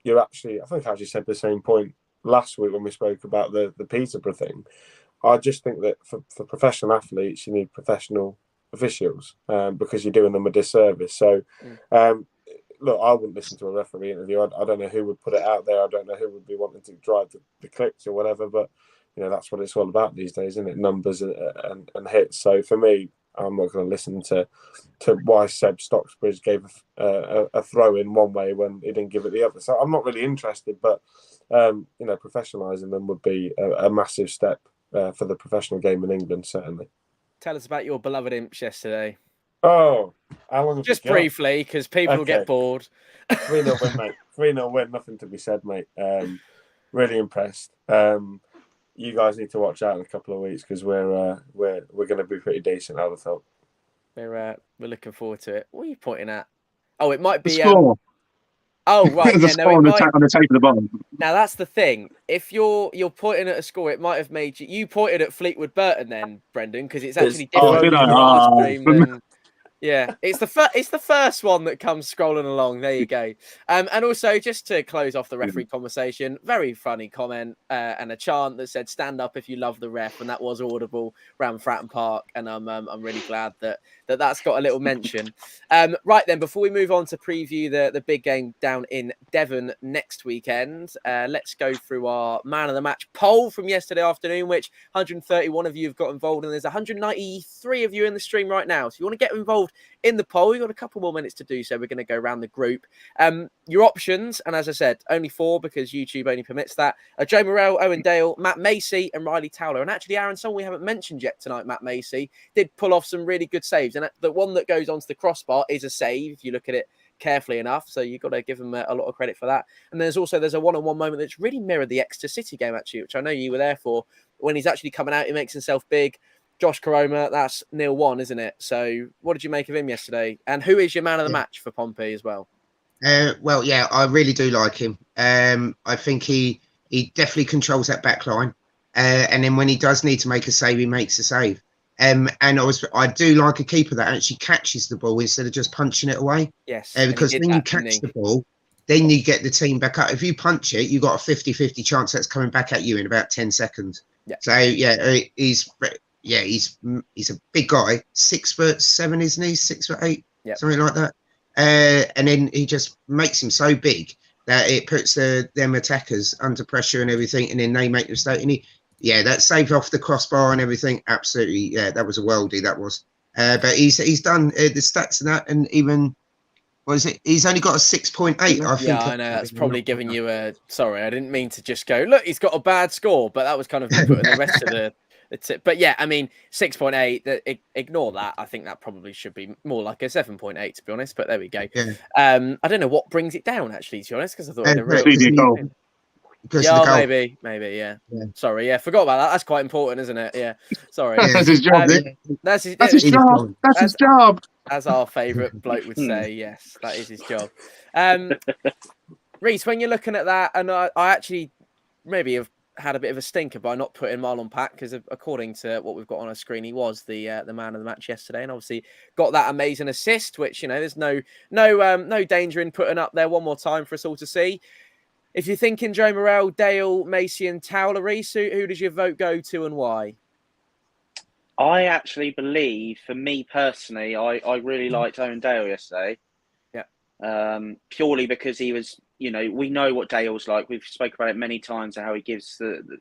I think I actually said the same point last week when we spoke about the Peterborough thing. I just think that for professional athletes, you need professional officials because you're doing them a disservice. So, look, I wouldn't listen to a referee interview. I don't know who would put it out there. I don't know who would be wanting to drive the clicks or whatever. But, that's what it's all about these days, isn't it? Numbers and hits. So for me, I'm not going to listen to why Seb Stocksbridge gave a throw in one way when he didn't give it the other. So I'm not really interested, but professionalising them would be a massive step for the professional game in England, certainly. Tell us about your beloved Imps yesterday. Oh, how long? Just briefly, because people get bored. 3-0 win, mate. 3-0 win. Nothing to be said, mate. Really impressed. You guys need to watch out in a couple of weeks because we're going to be pretty decent, I would have thought. We're looking forward to it. What are you pointing at? Oh, it might be. Score. Oh, right. There's a score on the tape at the bottom. Now that's the thing. If you're pointing at a score, it might have made you pointed at Fleetwood Burton then, Brendan, because it's actually different. Yeah, it's the first one that comes scrolling along. There you go. And also, just to close off the referee conversation, very funny comment and a chant that said "Stand up if you love the ref," and that was audible around Fratton Park. And I'm really glad that's got a little mention. Right then, before we move on to preview the big game down in Devon next weekend, let's go through our man of the match poll from yesterday afternoon, which 131 of you have got involved, and there's 193 of you in the stream right now. So if you want to get involved in the poll, we've got a couple more minutes to do so. We're going to go around the group. Your options, and as I said, only 4 because YouTube only permits that, are Joe Morrell, Owen Dale, Matt Macy and Riley Towler. And actually, Aaron, someone we haven't mentioned yet tonight, Matt Macy, did pull off some really good saves. And the one that goes onto the crossbar is a save, if you look at it carefully enough. So you've got to give him a lot of credit for that. And there's a one-on-one moment that's really mirrored the Exeter City game, actually, which I know you were there for. When he's actually coming out, he makes himself big. Josh Koroma, that's 0-1, isn't it? So what did you make of him yesterday? And who is your man of the match for Pompey as well? Well, yeah, I really do like him. I think he definitely controls that back line. And then when he does need to make a save, he makes a save. And I do like a keeper that actually catches the ball instead of just punching it away. Yes. Because when you catch the ball, then you get the team back up. If you punch it, you've got a 50-50 chance that's coming back at you in about 10 seconds. Yeah. So, he's a big guy, 6'7", isn't he? 6'8", something like that. And then he just makes him so big that it puts them attackers under pressure and everything, and then they make the mistake. And that saved off the crossbar and everything. Absolutely, yeah, that was a worldie. That was. But he's done the stats and that, and even what is it? He's only got a 6.8. I think. Yeah, I know that's probably giving you a. Sorry, I didn't mean to just go. Look, he's got a bad score, but that was kind of putting the rest of the. But yeah, I mean, 6.8, ignore that. I think that probably should be more like a 7.8, to be honest. But there we go. Yeah. I don't know what brings it down, actually, to be honest, because I thought maybe, yeah. Sorry, yeah, forgot about that. That's quite important, isn't it? Yeah, sorry. That's his job. That's his job. That's his job. As our favourite bloke would say, yes, that is his job. Reece, when you're looking at that, and I actually maybe have had a bit of a stinker by not putting Marlon Pack, because according to what we've got on our screen, he was the man of the match yesterday, and obviously got that amazing assist, which there's no danger in putting up there one more time for us all to see. If you're thinking Joe Morrell, Dale, Macy, and Towler, Reece, who does your vote go to and why? I actually believe, for me personally, I really liked Owen Dale yesterday. Yeah. Purely because he was, we know what Dale's like. We've spoken about it many times, how he gives when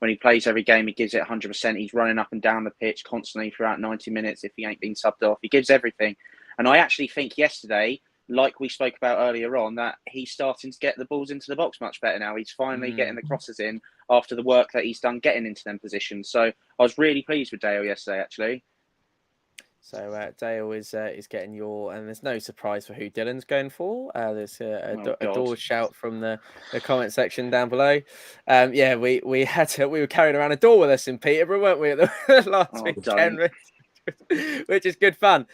he plays every game, he gives it 100%. He's running up and down the pitch constantly throughout 90 minutes. If he ain't been subbed off, he gives everything. And I actually think yesterday, like we spoke about earlier on, that he's starting to get the balls into the box much better now. He's finally getting the crosses in after the work that he's done getting into them positions. So I was really pleased with Dale yesterday, actually. So Dale is getting and there's no surprise for who Dylan's going for. There's a door shout from the comment section down below. We were carrying around a door with us in Peterborough, weren't we, at the last weekend, which is good fun.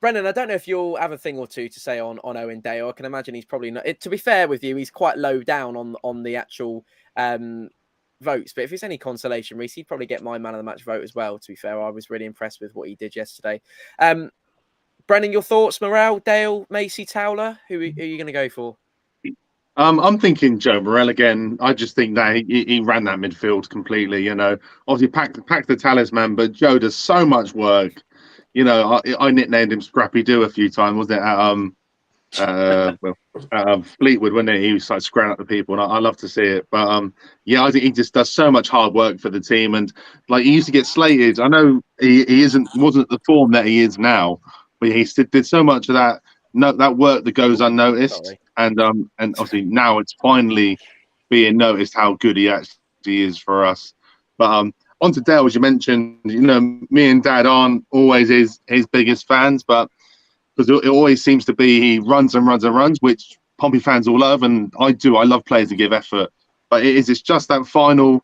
Brendan, I don't know if you'll have a thing or two to say on Owen Dale. I can imagine he's probably not. To be fair with you, he's quite low down on the actual votes. But if it's any consolation, Reece, he'd probably get my man of the match vote as well. To be fair, I was really impressed with what he did yesterday. Brendan, your thoughts? Morel, Dale, Macy, Towler. Who are you going to go for? I'm thinking Joe Morel again. I just think that he ran that midfield completely. Obviously packed the talisman, but Joe does so much work. I nicknamed him Scrappy Doo a few times, wasn't it? At Fleetwood, wasn't it? He was like screwing up the people, and I love to see it. But I think he just does so much hard work for the team, and like he used to get slated. I know he wasn't the form that he is now, but he did so much of that work that goes unnoticed, and obviously now it's finally being noticed how good he actually is for us. But on to Dale, as you mentioned, me and Dad aren't always his biggest fans, but because it always seems to be he runs and runs and runs, which Pompey fans all love, and I do. I love players that give effort, but it's just that final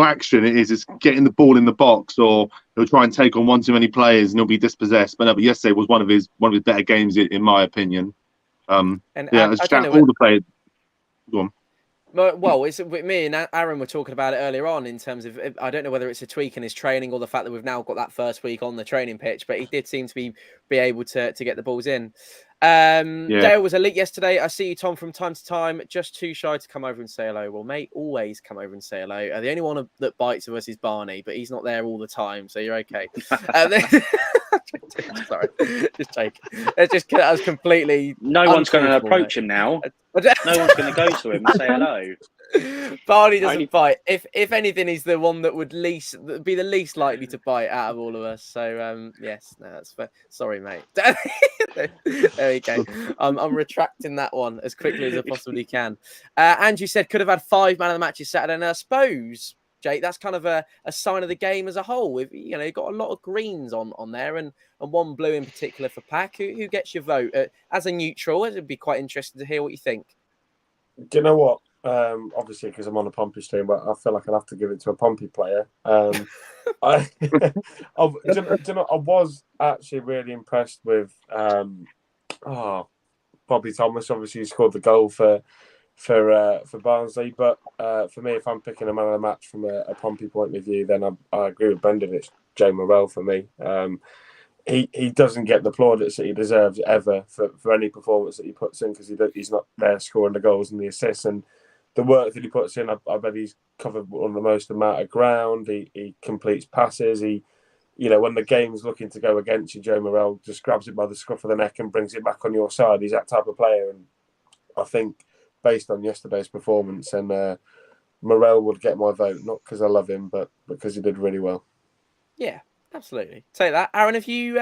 action. It's getting the ball in the box, or he'll try and take on one too many players and he'll be dispossessed. But yesterday was one of his better games in my opinion. All the players. Go on. Well, it's me and Aaron were talking about it earlier on in terms of, I don't know whether it's a tweak in his training or the fact that we've now got that first week on the training pitch, but he did seem to be able to get the balls in. Dale was elite yesterday. I see you, Tom, from time to time, just too shy to come over and say hello. Well, mate, always come over and say hello. The only one that bites of us is Barney, but he's not there all the time, so you're okay. Sorry, just joking. That was completely. No one's going to approach him now. No one's going to go to him and say hello. Barney doesn't bite. If anything, he's the one that would be the least likely to bite out of all of us. So yes, no, that's fair. Sorry, mate. There we go. I'm retracting that one as quickly as I possibly can. Andrew said could have had 5 man of the matches Saturday, and I suppose, Jake, that's kind of a sign of the game as a whole. We've got a lot of greens on there, and one blue in particular for Pack. Who gets your vote as a neutral? It'd be quite interesting to hear what you think. Do you know what? Obviously, because I'm on a Pompey stream, but I feel like I'll have to give it to a Pompey player. I was actually really impressed with Bobby Thomas. Obviously, he scored the goal for Barnsley, but for me, if I'm picking a man of the match from a Pompey point of view, then I agree with Brendan. It's Joe Morel for me. He doesn't get the plaudits that he deserves ever for any performance that he puts in, because he's not there scoring the goals and the assists, and the work that he puts in. I bet he's covered one of the most amount of ground. He completes passes. When the game's looking to go against you, Joe Morel just grabs it by the scruff of the neck and brings it back on your side. He's that type of player, and I think based on yesterday's performance, and Morel would get my vote, not because I love him, but because he did really well. Yeah, absolutely. Take that, Aaron. Have you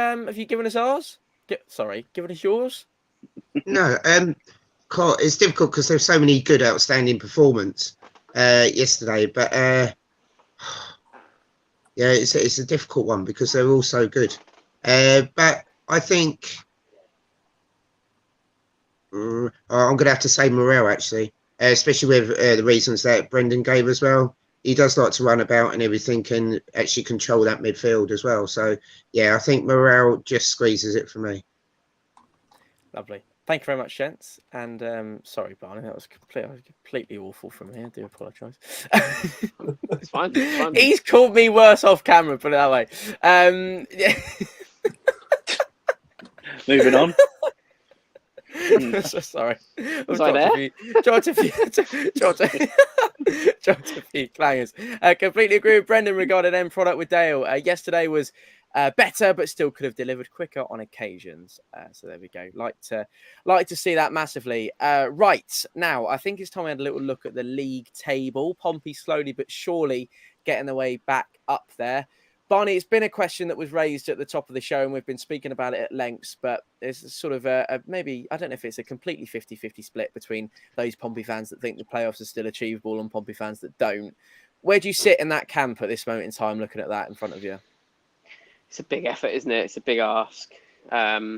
given us ours? Given us yours? No. It's difficult because there's so many good, outstanding performance yesterday. But it's a difficult one because they're all so good. But I think I'm going to have to say Morel, actually, especially with the reasons that Brendan gave as well. He does like to run about and everything, and actually control that midfield as well. So, yeah, I think Morel just squeezes it for me. Lovely. Thank you very much, gents. And sorry, Barney, that was completely awful from me. I do apologise. It's fine. He's called me worse off camera, put it that way. Moving on. Sorry. Was I there? Dropped a few clangers. Completely agree with Brendan regarding end product with Dale. Yesterday was better, but still could have delivered quicker on occasions. So there we go. Like to see that massively. Right now, I think it's time we had a little look at the league table. Pompey slowly but surely getting the way back up there. Barney, it's been a question that was raised at the top of the show, and we've been speaking about it at length, but there's sort of maybe, I don't know if it's a completely 50-50 split between those Pompey fans that think the playoffs are still achievable and Pompey fans that don't. Where do you sit in that camp at this moment in time, looking at that in front of you? It's a big effort, isn't it? It's a big ask. I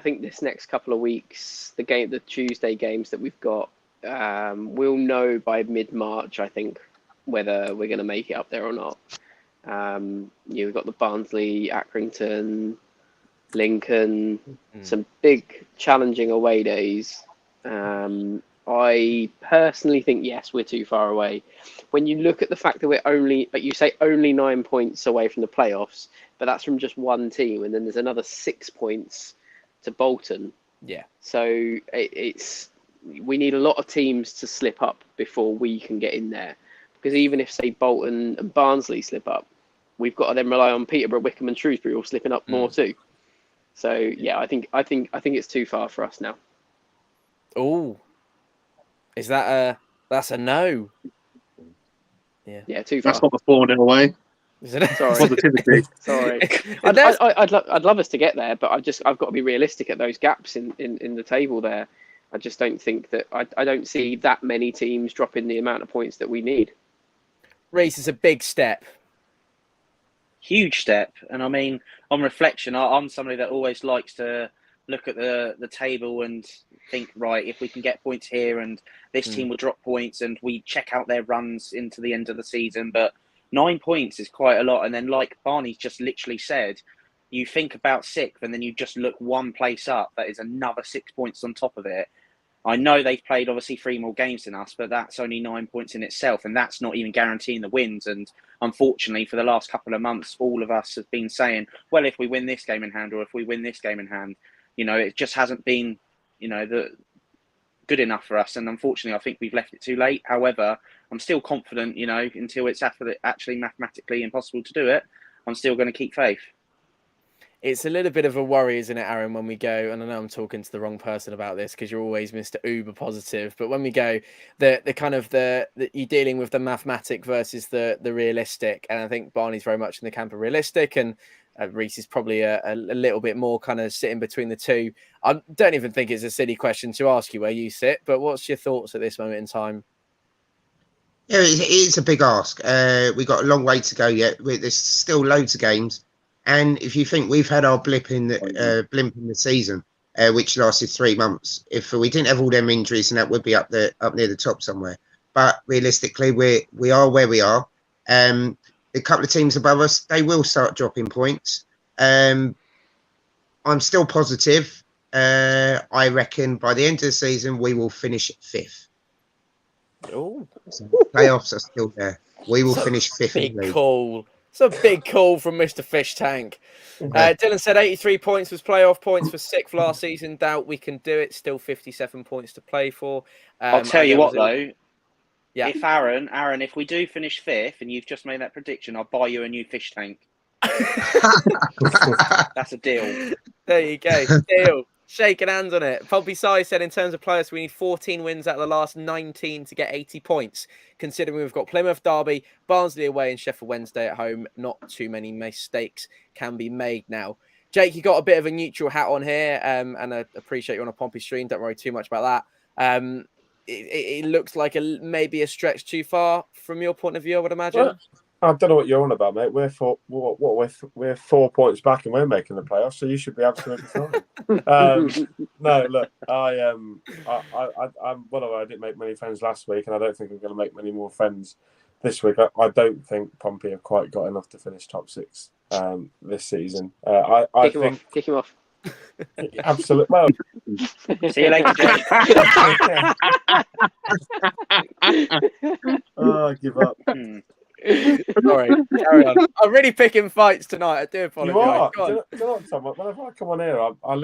think this next couple of weeks, the Tuesday games that we've got, we'll know by mid-March, I think, whether we're going to make it up there or not. We've got the Barnsley, Accrington, Lincoln, some big challenging away days. I personally think, yes, we're too far away. When you look at the fact that we're only, like you say, only 9 points away from the playoffs, but that's from just one team, and then there's another 6 points to Bolton. Yeah. So we need a lot of teams to slip up before we can get in there. Because even if, say, Bolton and Barnsley slip up, we've got to then rely on Peterborough, Wickham, and Shrewsbury all slipping up more too. So yeah, I think it's too far for us now. Oh, is that's a no? Yeah, too far. That's not the 4-0 away. Is it? Sorry. Positivity. Sorry. I'd love us to get there, but I've got to be realistic at those gaps in the table there. I just don't think that I don't see that many teams dropping the amount of points that we need. Reece is a big step. Huge step. And I mean, on reflection, I'm somebody that always likes to look at the table and think, right, if we can get points here and this team will drop points, and we check out their runs into the end of the season. But 9 points is quite a lot. And then, like Barney's just literally said, you think about 6th and then you just look one place up. That is another 6 points on top of it. I know they've played obviously 3 more games than us, but that's only 9 points in itself, and that's not even guaranteeing the wins. And unfortunately, for the last couple of months, all of us have been saying, well, if we win this game in hand, or if we win this game in hand, it just hasn't been, the good enough for us. And unfortunately, I think we've left it too late. However, I'm still confident, until it's actually mathematically impossible to do it, I'm still going to keep faith. It's a little bit of a worry, isn't it, Aaron, when we go, and I know I'm talking to the wrong person about this because you're always Mr. Uber positive, but when we go, the you're dealing with the mathematic versus the realistic, and I think Barney's very much in the camp of realistic, and Reece is probably a little bit more kind of sitting between the two. I don't even think it's a silly question to ask you where you sit, but what's your thoughts at this moment in time? Yeah, it is a big ask. We've got a long way to go yet. There's still loads of games. And if you think we've had our blimp in the season, which lasted 3 months, if we didn't have all them injuries, and that would be up near the top somewhere. But realistically, we are where we are. A couple of teams above us, they will start dropping points. I'm still positive. I reckon by the end of the season, we will finish 5th. Oh, so playoffs are still there. We will finish 5th. Big call. It's a big call from Mr. Fish Tank. Dylan said 83 points was playoff points for 6th last season. Doubt we can do it. Still 57 points to play for. I'll tell you what, though. Yeah. If Aaron, if we do finish 5th and you've just made that prediction, I'll buy you a new fish tank. That's a deal. There you go. Deal. Shaking hands on it. Pompey Sai said in terms of players, we need 14 wins out of the last 19 to get 80 points. Considering we've got Plymouth, Derby, Barnsley away and Sheffield Wednesday at home, not too many mistakes can be made now. Jake, you got a bit of a neutral hat on here, and I appreciate you on a Pompey stream. Don't worry too much about that. It looks like maybe a stretch too far from your point of view, I would imagine. Well, I don't know what you're on about, mate. We're 4 points back and we're making the playoffs, so you should be absolutely fine. No, look, I didn't make many friends last week, and I don't think I'm going to make many more friends this week. I don't think Pompey have quite got enough to finish top 6 this season. Kick him off. Absolutely. Well, see you later, Jake. I give up. Sorry, carry on. I'm really picking fights tonight. I do apologise. You are. Go on. Do you know what, Tom? Whenever I come on here, I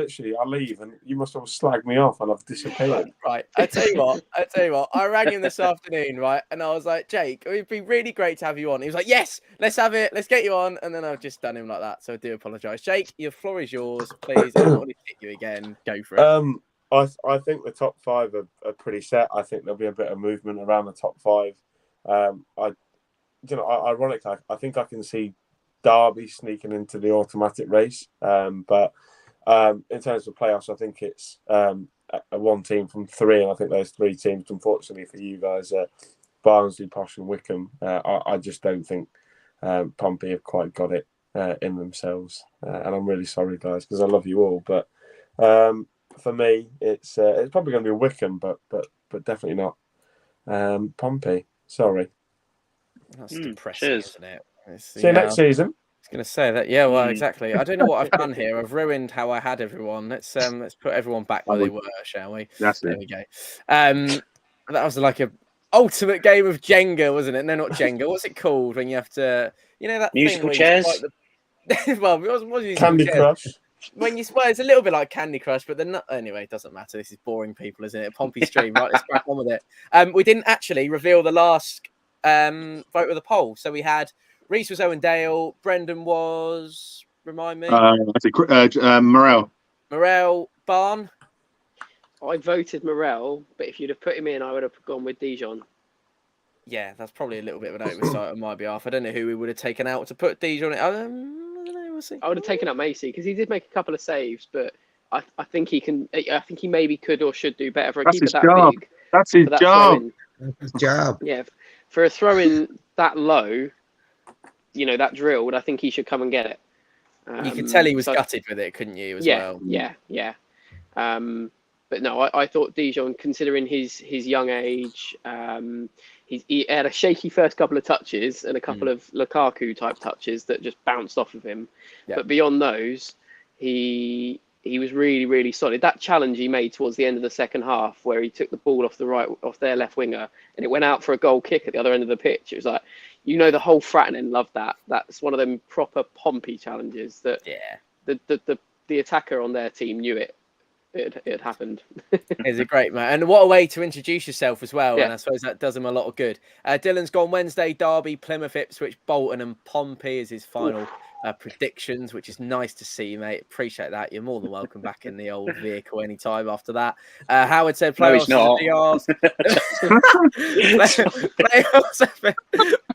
leave, and you must all slag me off, and I've disappeared. Right. I tell you what. I rang him this afternoon, right, and I was like, Jake, it'd be really great to have you on. He was like, yes, let's have it. Let's get you on. And then I've just done him like that. So I do apologise. Jake, your floor is yours. Please, I don't want to hit you again. Go for it. I think the top five are pretty set. I think there'll be a bit of movement around the top five. Ironically, I think I can see Derby sneaking into the automatic race. But in terms of playoffs, I think it's a one team from three, and I think those three teams, unfortunately for you guys, Barnsley, Posh, and Wickham. I just don't think Pompey have quite got it in themselves, and I'm really sorry, guys, because I love you all. But for me, it's probably going to be Wickham, but definitely not Pompey. Sorry. That's depressing, isn't it? See you next season. I was going to say that. Yeah, well, exactly. I don't know what I've done here. I've ruined how I had everyone. Let's put everyone back where they were, shall we? There we go. That was like a ultimate game of Jenga, wasn't it? No, not Jenga. What's it called when you have to, that musical thing chairs? Well, it was Candy Crush. It's a little bit like Candy Crush, but they're not. Anyway, it doesn't matter. This is boring people, isn't it? Pompey stream, right? Let's crack on with it. We didn't actually reveal the last vote of the poll. So we had Reese was Owen Dale, Brendan was, remind me, Morel, Barn. I voted Morel, but if you'd have put him in, I would have gone with Dijon. Yeah, that's probably a little bit of an oversight on my behalf. I don't know who we would have taken out to put Dijon in. I don't know. We'll see. I would have taken out Macy because he did make a couple of saves, but I think he can. I think he maybe could or should do better for a keeper that big. That's his job. That's his job. Yeah, for a throw in that low, that drilled, I think he should come and get it. You could tell he was gutted with it, couldn't you? As well. Yeah. But no, I thought Dijon, considering his young age, he had a shaky first couple of touches and a couple of Lukaku type touches that just bounced off of him. Yep. But beyond those, he was really, really solid. That challenge he made towards the end of the second half, where he took the ball off their left winger, and it went out for a goal kick at the other end of the pitch. It was like, the whole Fratton end loved that. That's one of them proper Pompey challenges that the attacker on their team knew it had happened. It's a great man, and what a way to introduce yourself as well. And I suppose that does him a lot of good. Dylan's gone Wednesday, Derby, Plymouth, Ipswich, Bolton, and Pompey is his final predictions, which is nice to see, mate. Appreciate that. You're more than welcome back in the old vehicle anytime after that. Howard said playoffs is a big ask.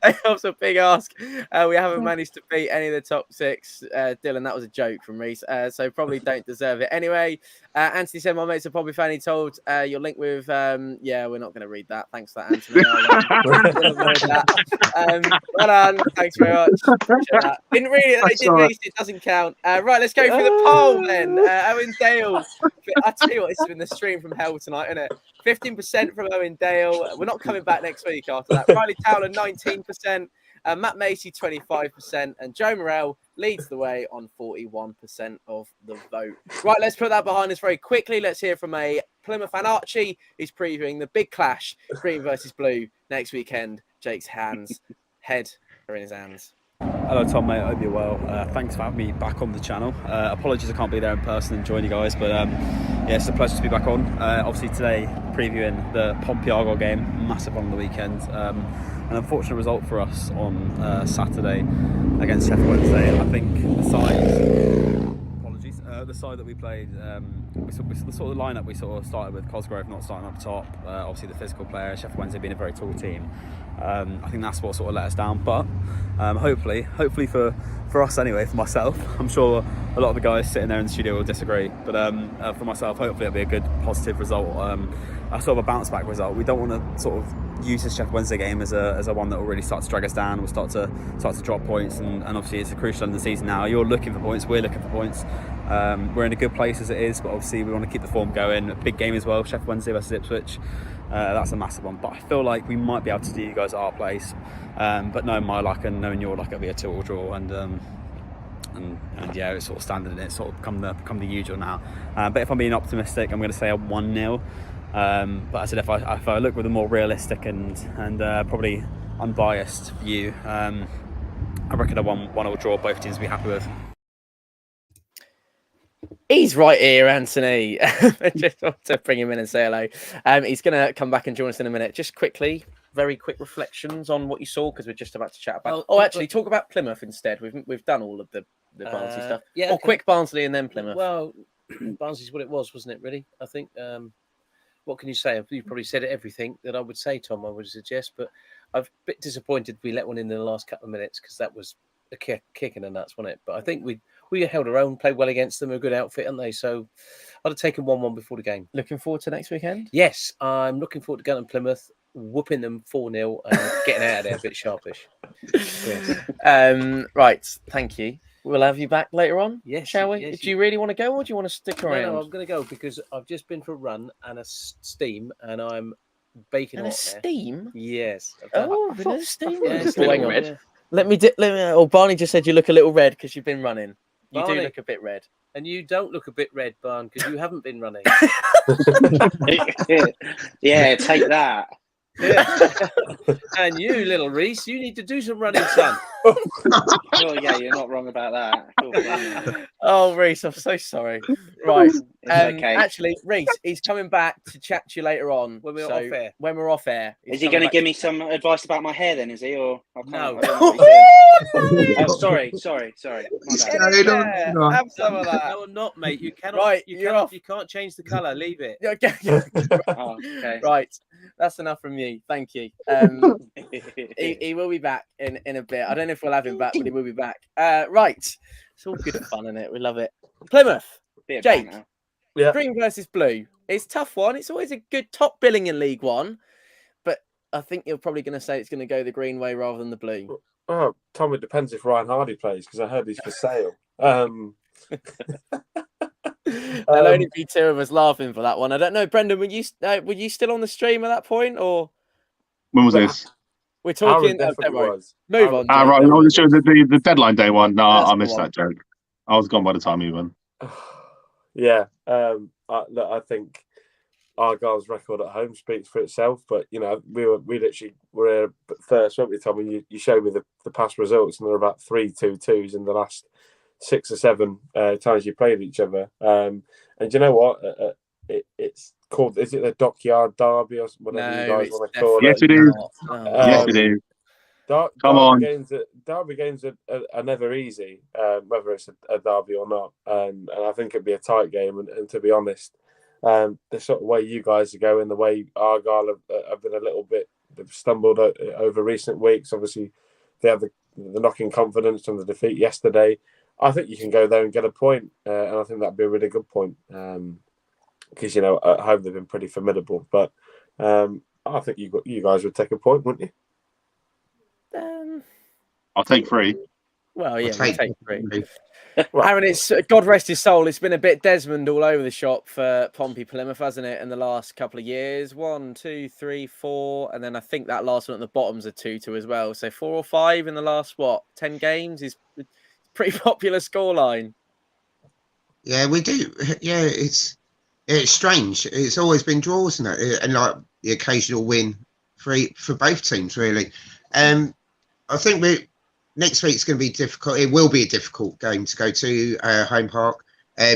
Playoffs a big ask. We haven't managed to beat any of the top six. Dylan, that was a joke from Reese, so probably don't deserve it. Anyway, Anthony said, my mate's a Pompey fan. He told your link with, we're not going to read that. Thanks for that, Anthony. Well done. Thanks very much. Didn't read it. It doesn't count. Right, let's go through the poll then. Owen Dale. I tell you what, this has been the stream from hell tonight, isn't it? 15% from Owen Dale. We're not coming back next week after that. Riley Towler, 19%. Matt Macy, 25%. And Joe Morrell leads the way on 41% of the vote. Right, let's put that behind us very quickly. Let's hear from a Plymouth fan. Archie is previewing the big clash, green versus blue, next weekend. Jake's head are in his hands. Hello Tom, mate, I hope you're well. Thanks for having me back on the channel. Apologies I can't be there in person and join you guys, but it's a pleasure to be back on. Obviously today previewing the Pompey Argyle game, massive one on the weekend. An unfortunate result for us on Saturday against Sheffield Wednesday. I think the side that we played, the sort of lineup we sort of started with, Cosgrove not starting up top, obviously the physical player, Sheffield Wednesday being a very tall team. I think that's what sort of let us down, but hopefully for us anyway, for myself, I'm sure a lot of the guys sitting there in the studio will disagree, but for myself, hopefully it'll be a good positive result, a sort of a bounce back result. We don't want to sort of use this Sheffield Wednesday game as a one that will really start to drag us down. We'll start to drop points, and obviously it's a crucial end of the season now. You're looking for points, we're looking for points. We're in a good place as it is, but obviously we want to keep the form going. A big game as well, Sheffield Wednesday versus Ipswich. That's a massive one, but I feel like we might be able to do you guys at our place. But knowing my luck and knowing your luck, it'll be a 2-2 draw, and yeah, it's sort of standard, and it's sort of come the usual now. But if I'm being optimistic, I'm going to say a 1-0. But I said if I look with a more realistic and probably unbiased view, I reckon a 1-1 draw, both teams will be happy with. He's right here, Anthony. Just want to bring him in and say hello. He's going to come back and join us in a minute. Just quickly, very quick reflections on what you saw, because we're just about to chat about. Actually, talk about Plymouth instead. We've done all of the Barnsley stuff. Yeah. Quick Barnsley and then Plymouth. Well, Barnsley's what it was, wasn't it? Really, I think. What can you say? You probably said everything that I would say, Tom. I would suggest, but I'm a bit disappointed we let one in the last couple of minutes, because that was a kick in the nuts, wasn't it? But I think we held our own, played well against them. A good outfit, aren't they? So I'd have taken 1-1 before the game. Looking forward to next weekend? Yes, I'm looking forward to going to Plymouth, whooping them 4-0 and getting out of there a bit sharpish. Yes. Right, thank you. We'll have you back later on. Yes, shall we? yes, Do you really want to go, or do you want to stick around? No, I'm going to go because I've just been for a run and a steam, and I'm baking And a hot steam? Yes. Oh, been a steam. Yes, Hang on. yeah. Let me. Oh, Barney just said you look a little red because you've been running. You do Barney. look a bit red. And you don't look a bit red, Barn, because you haven't been running. Yeah, take that. And you, little Reese, you need to do some running, son. Oh, yeah, you're not wrong about that. Oh, Reese, I'm so sorry. Right. Okay. Actually, Reese, he's coming back to chat to you later on. When we're off air. When we're off air. Is he going to give me some advice about my hair then, is he? Or I can't, No. I don't know what he said. sorry. My bad. Have some of that. No, I'm not, mate. You cannot. Right, you're off. You can't change the colour. Leave it. Okay. Oh, okay. Right. That's enough from you. Thank you. He will be back in a bit. I don't know if we'll have him back, but he will be back. Right. It's all good fun, isn't it? We love it. Plymouth. Jake. Yeah. Green versus blue. It's a tough one. It's always a good top billing in League One, but I think you're probably going to say it's going to go the green way rather than the blue. Oh, Tom, it depends if Ryan Hardy plays, because I heard he's for sale. There'll only be two of us laughing for that one. I don't know, Brendan. Were you still on the stream at that point, or when was this? We're talking. Aaron definitely was. Move on. Ah, right. Oh, the deadline day one. No, That's I the missed one. that joke. I was gone by the time you went. Yeah, I think Argyle's record at home speaks for itself. But we literally were first, weren't we, Tom? And you showed me the past results, and there were about 3 2-2s in the last 6 or 7 times you played each other. And you know what? It's called. Is it the Dockyard Derby or whatever you guys want to call it? Yes, it is. Yes, it is. Derby games are never easy, whether it's a derby or not, and I think it'd be a tight game. And to be honest, the sort of way you guys are going, the way Argyle have been a little bit, they've stumbled over recent weeks. Obviously, they have the knocking confidence from the defeat yesterday. I think you can go there and get a point, and I think that'd be a really good point, because at home they've been pretty formidable. But I think you guys would take a point, wouldn't you? I'll take 3. Well, yeah, We'll take 3. Aaron, it's God rest his soul. It's been a bit Desmond all over the shop for Pompey Plymouth, hasn't it? In the last couple of years, 1, 2, 3, 4, and then I think that last one at the bottom's a 2-2 as well. So 4 or 5 in the last 10 games is a pretty popular scoreline. Yeah, we do. Yeah, it's strange. It's always been draws, isn't it? And like the occasional win for both teams, really. I think next week's going to be difficult. It will be a difficult game to go to Home Park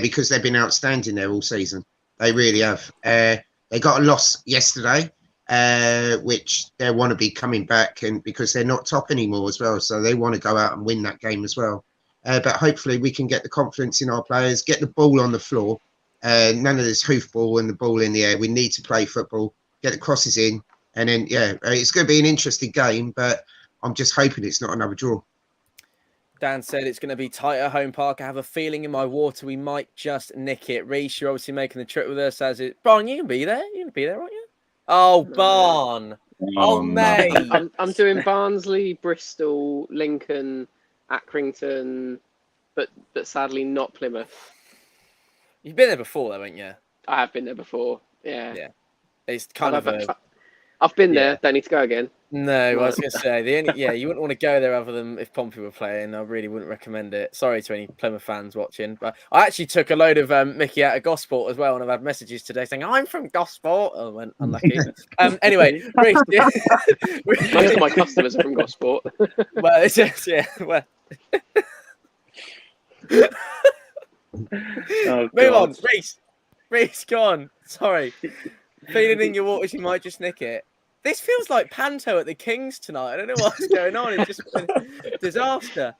because they've been outstanding there all season. They really have. They got a loss yesterday, which they want to be coming back, and because they're not top anymore as well, so they want to go out and win that game as well. But hopefully we can get the confidence in our players, get the ball on the floor. None of this hoofball and the ball in the air. We need to play football, get the crosses in, and then it's going to be an interesting game, but I'm just hoping it's not another draw. Dan said it's going to be tight at Home Park. I have a feeling in my water we might just nick it. Reece, you're obviously making the trip with us. As it, Barn, you can be there. You can be there, aren't you? Oh, Barn. Oh, mate. I'm doing Barnsley, Bristol, Lincoln, Accrington, but sadly not Plymouth. You've been there before, though, haven't you? I have been there before. Yeah. It's kind of I've been there. Don't need to go again. No, I was going to say you wouldn't want to go there other than if Pompey were playing. I really wouldn't recommend it. Sorry to any Plymouth fans watching, but I actually took a load of Mickey out of Gosport as well, and I've had messages today saying I'm from Gosport. Oh, I went unlucky. Anyway, Reece, most of my customers are from Gosport. Well, it's just well. Move on, Reece, go on. Sorry, feeling in your waters, you might just nick it. This feels like Panto at the Kings tonight. I don't know what's going on. It's just been a disaster.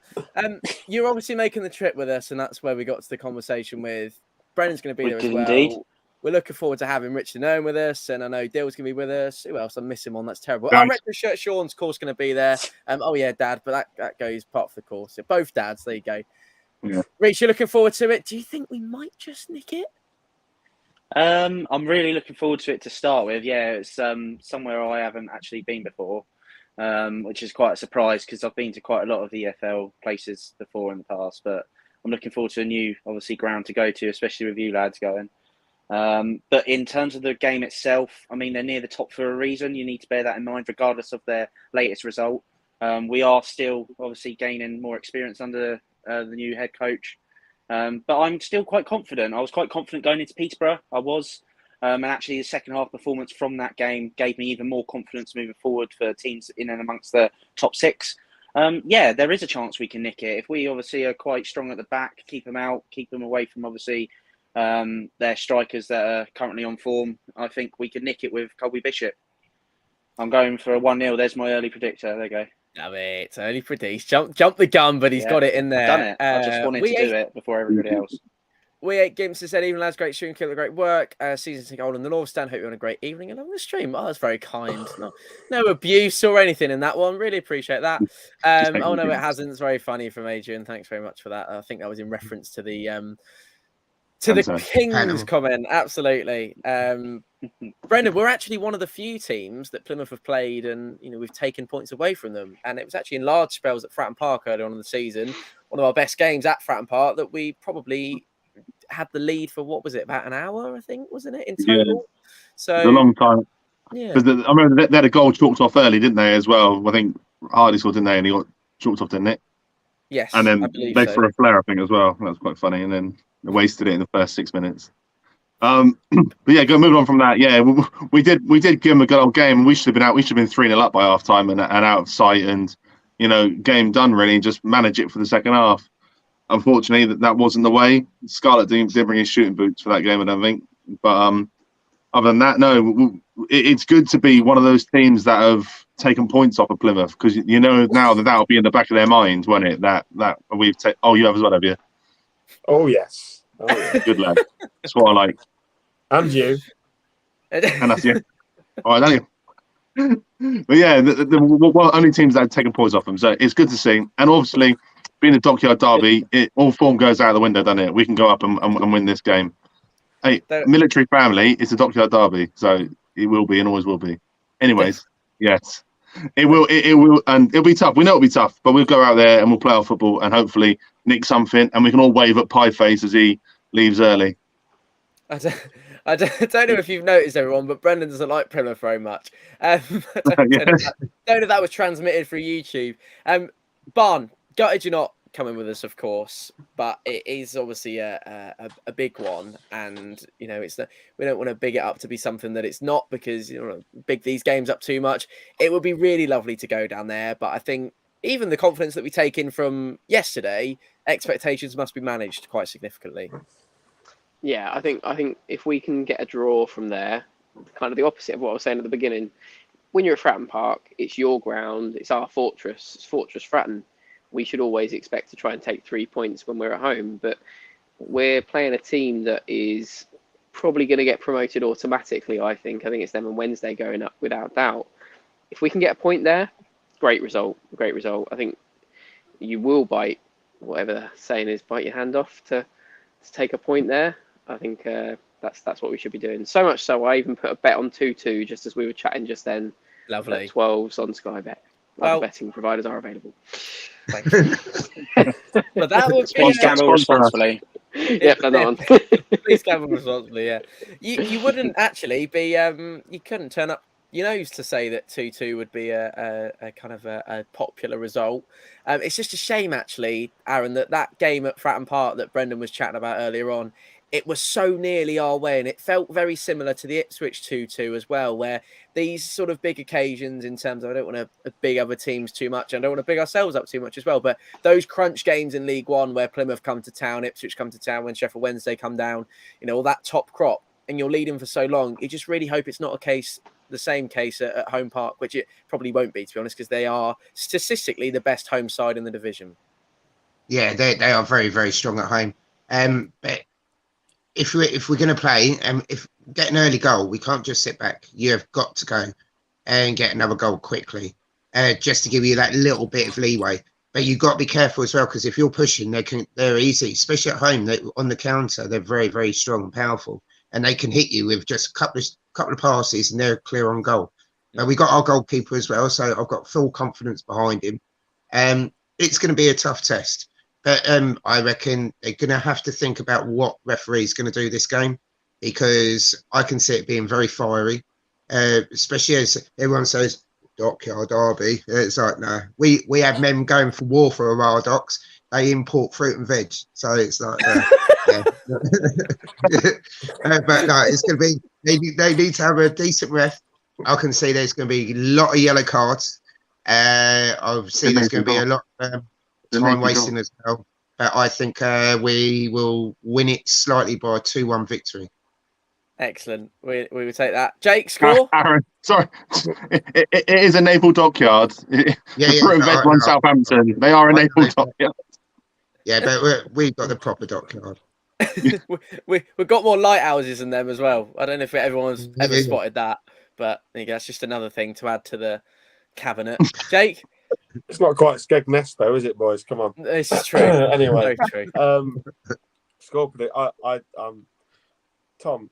You're obviously making the trip with us, and that's where we got to the conversation with Brennan's going to be there as well. Indeed. We're looking forward to having Richard Owen with us, and I know Dill's going to be with us. Who else? I'm missing one. That's terrible. Our retro shirt Sean's course going to be there. Oh yeah, Dad, but that goes part of the course. Yeah, both dads. There you go. Yeah. Reece, you're looking forward to it. Do you think we might just nick it? I'm really looking forward to it to start with. Yeah, it's somewhere I haven't actually been before, which is quite a surprise because I've been to quite a lot of the EFL places before in the past. But I'm looking forward to a new, obviously, ground to go to, especially with you lads going. But in terms of the game itself, I mean, they're near the top for a reason. You need to bear that in mind, regardless of their latest result. We are still obviously gaining more experience under the new head coach. But I'm still quite confident. I was quite confident going into Peterborough. I was. And actually, the second half performance from that game gave me even more confidence moving forward for teams in and amongst the top six. Yeah, there is a chance we can nick it. If we obviously are quite strong at the back, keep them out, keep them away from obviously their strikers that are currently on form, I think we can nick it with Colby Bishop. I'm going for a 1-0. There's my early predictor. There you go. Damn it, it's only Pradish. Jump the gun, but he's got it in there. Done it. I just wanted to do it before everybody else. We ate Gimps said, even lads, great shooting, killer, great work. Season ticket holder in the North Stand. Hope you're on a great evening and on the stream. Oh, that's very kind. No abuse or anything in that one. Really appreciate that. Oh no, it hasn't. It's very funny from Adrian. Thanks very much for that. I think that was in reference to the Kings comment. Absolutely. Brendan, we're actually one of the few teams that Plymouth have played and we've taken points away from them, and it was actually in large spells at Fratton Park earlier on in the season, one of our best games at Fratton Park, that we probably had the lead for what was it, about an hour, I think, wasn't it, in total? Yeah. So it's a long time. Yeah, because I remember they had a goal chalked off early, didn't they, as well? I think Hardy scored, didn't they, and he got chalked off, didn't it? Yes, and then they so. threw a flare, I think, as well. That was quite funny, and then they wasted it in the first 6 minutes. But yeah, moving on from that. Yeah, we did give them a good old game. We should have been out. We should have been 3-0 up by half time and out of sight, and game done really. And just manage it for the second half. Unfortunately, that wasn't the way. Scarlett did bring his shooting boots for that game, I don't think. But other than that, no. It's good to be one of those teams that have taken points off of Plymouth, because now that'll be in the back of their mind, won't it? That we've taken. Oh, you have as well, have you? Oh yes. Oh, yeah. Good lad. That's what I like. And you. And that's you. All right, thank you. But yeah, the only teams that have taken points off them. So it's good to see. And obviously, being a Dockyard derby, all form goes out the window, doesn't it? We can go up and win this game. Hey, military family, it's a Dockyard derby. So it will be and always will be. Anyways, yes. It will, and it'll be tough. We know it'll be tough, but we'll go out there and we'll play our football and hopefully nick something, and we can all wave at Pie Face as he leaves early. I don't know if you've noticed, everyone, but Brendan doesn't like Plymouth very much. I don't know if that was transmitted through YouTube. Barn, gutted you're not coming with us, of course, but it is obviously a big one, and it's we don't want to big it up to be something that it's not, because big these games up too much. It would be really lovely to go down there, but I think even the confidence that we take in from yesterday, expectations must be managed quite significantly. Yeah, I think if we can get a draw from there, kind of the opposite of what I was saying at the beginning. When you're at Fratton Park, it's your ground, it's our fortress, it's Fortress Fratton. We should always expect to try and take 3 points when we're at home, but we're playing a team that is probably going to get promoted automatically. I think it's them on Wednesday going up without doubt. If we can get a point there, great result. I think you will bite, whatever the saying is, bite your hand off to take a point there. I think that's what we should be doing. So much so, I even put a bet on 2-2 just as we were chatting just then. Lovely. 12s on Sky Bet. Other betting providers are available. Thank you. But that would be Please gamble responsibly. Yep, they're not on. Please gamble responsibly. Yeah, you wouldn't actually be. You couldn't turn up to say that 2-2 would be a kind of a popular result. It's just a shame, actually, Aaron, that game at Fratton Park that Brendan was chatting about earlier on, it was so nearly our way, and it felt very similar to the Ipswich 2-2 as well, where these sort of big occasions in terms of, I don't want to big other teams too much, and I don't want to big ourselves up too much as well, but those crunch games in League One where Plymouth come to town, Ipswich come to town, when Sheffield Wednesday come down, all that top crop, and you're leading for so long, you just really hope it's not the same case at Home Park, which it probably won't be, to be honest, because they are statistically the best home side in the division. Yeah, they are very, very strong at home. But if we're going to play, if get an early goal, we can't just sit back. You have got to go and get another goal quickly, just to give you that little bit of leeway. But you've got to be careful as well, because if you're pushing, they're easy, especially at home. On the counter, they're very, very strong and powerful, and they can hit you with just a couple of passes, and they're clear on goal. But we got our goalkeeper as well, so I've got full confidence behind him. It's going to be a tough test. But I reckon they're going to have to think about what referee's going to do this game, because I can see it being very fiery, especially as everyone says, Dockyard Derby. It's like, no, we have men going for war for our docks. They import fruit and veg. So it's like, yeah. But no, it's going to be, they need to have a decent ref. I can see there's going to be a lot of yellow cards. Obviously, there's going to be a lot of time wasting as well. But I think we will win it slightly by a 2-1 victory. Excellent. We will take that. Jake, score? Aaron, sorry. It is a naval dockyard. Fruit and veg run Southampton. They are a naval dockyard. Yeah, but we've got the proper dockyard. We've got more lighthouses than them as well. I don't know if everyone's ever spotted that, but there you go. That's just another thing to add to the cabinet. Jake? It's not quite Skegness though, is it, boys? Come on. This is true. Anyway, very true. Score predict. Tom,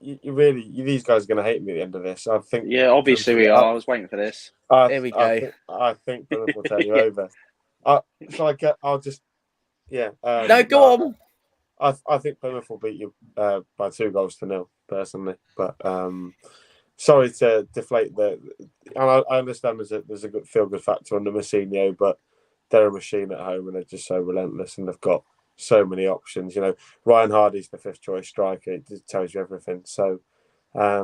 you really, these guys are going to hate me at the end of this. I think. Yeah, obviously we are. I was waiting for this. Here we go. I think Plymouth will turn you over. I'll just. Yeah. No, go on. I think Plymouth will beat you by 2-0 personally, but sorry to deflate and I understand there's a good feel-good factor under Mousinho, but they're a machine at home and they're just so relentless and they've got so many options. Ryan Hardy's the 5th choice striker. It just tells you everything. So, I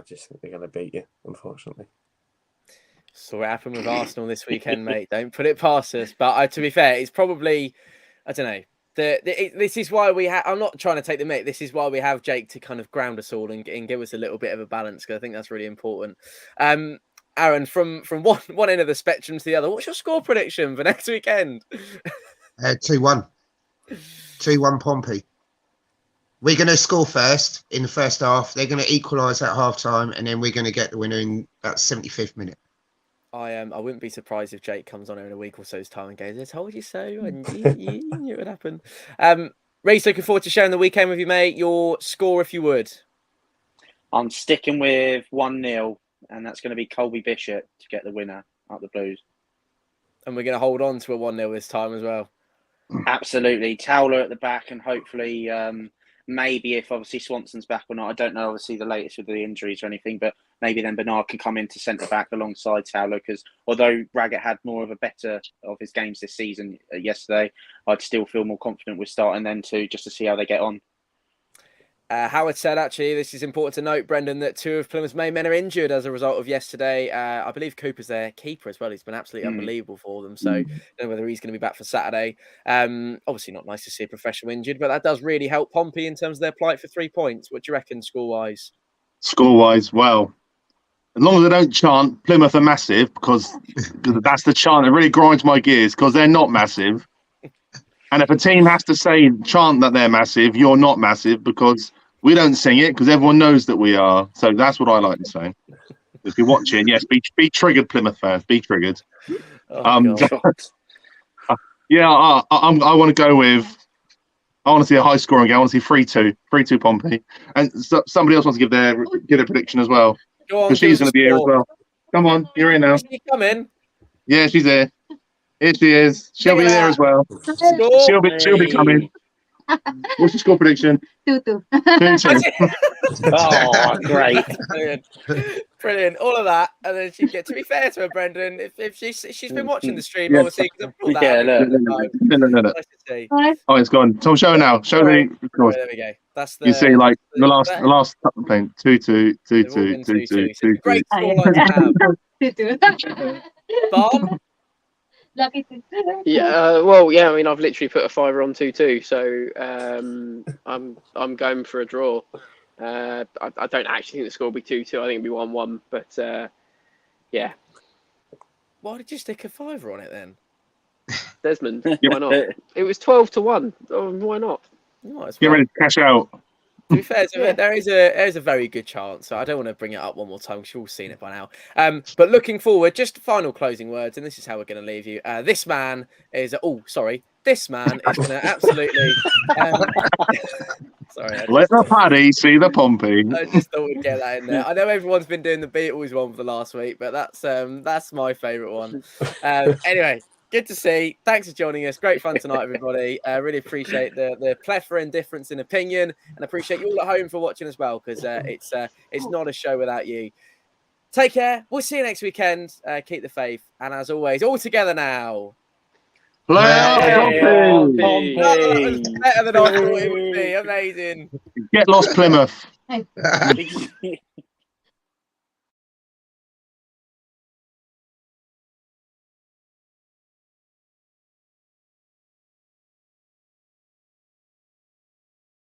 just think they're going to beat you, unfortunately. So what happened with Arsenal this weekend, mate? Don't put it past us. But to be fair, it's probably, I don't know. This is why we have. I'm not trying to take the mick. This is why we have Jake to kind of ground us all and give us a little bit of a balance, because I think that's really important. Aaron, from one end of the spectrum to the other, what's your score prediction for next weekend? 2-1. 2-1 Pompey. We're going to score first in the first half. They're going to equalise at half time, and then we're going to get the winner in about 75th minute. I wouldn't be surprised if Jake comes on here in a week or so's time and goes, I told you so, and you knew it would happen. Reece, looking forward to sharing the weekend with you, mate. Your score, if you would. I'm sticking with 1-0, and that's going to be Colby Bishop to get the winner out the Blues. And we're going to hold on to a 1-0 this time as well. Absolutely. Towler at the back, and hopefully maybe if obviously Swanson's back or not, I don't know obviously the latest with the injuries or anything, but maybe then Bernard can come into centre back alongside Towler, because although Raggett had more of a better of his games this season yesterday, I'd still feel more confident with starting them two just to see how they get on. Howard said, actually, this is important to note, Brendan, that 2 of Plymouth's main men are injured as a result of yesterday. I believe Cooper's their keeper as well. He's been absolutely unbelievable for them. So I don't know whether he's going to be back for Saturday. Obviously not nice to see a professional injured, but that does really help Pompey in terms of their plight for 3 points. What do you reckon, score-wise? Score-wise, well, as long as they don't chant Plymouth are massive, because that's the chant that really grinds my gears, because they're not massive. And if a team has to chant that they're massive, you're not massive, because we don't sing it, because everyone knows that we are. So that's what I like to say. If you're watching, yes, be triggered, Plymouth fans. Be triggered. I want to go with. I want to see a high scoring game. I want to see 3-2, 3-2 Pompey. And somebody else wants to give their prediction as well, because she's going to be here as well. Come on, you're in now. Is she coming? Yeah, she's here. Here she is. She'll be there as well. She'll be coming. What's your score prediction? 2-2. 2-2. Oh, great. Brilliant. All of that. And then she get, to be fair to her, Brendan, if she's been watching the stream, Yeah. obviously, because I brought that Yeah, up look. a couple of times. No. Nice to see. Oh, it's gone. Tom, show now. Show Right. the. Right, there we go. That's the. You see, like the last that- couple of things. 2-2, they've all 2-2, been 2-2, 2-2. So it's a great 2-2. scoreline to have. 2-2. Bob? Lucky 2-2. Yeah, well, yeah. I mean, I've literally put a fiver on 2-2, so I'm going for a draw. I don't actually think the score will be 2-2. I think it'll be 1-1. But yeah, Why did you stick a fiver on it then? Desmond, why not? It was 12-1. Oh, why not? You might as Get well. ready to cash out. To be fair, there is a very good chance. So I don't want to bring it up one more time because you've all seen it by now. But looking forward, just final closing words, and this is how we're going to leave you. This man is this man is going to absolutely. Sorry, Let the paddy see the pumping. I just thought we'd get that in there. I know everyone's been doing the Beatles one for the last week, but that's my favourite one. Anyway. Good to see. Thanks for joining us. Great fun tonight, everybody. Really appreciate the plethora and difference in opinion, and appreciate you all at home for watching as well, because it's not a show without you. Take care. We'll see you next weekend. Keep the faith, and as always, all together now. Playoff Pompey. That was better than I thought it would be. Amazing. Get lost, Plymouth.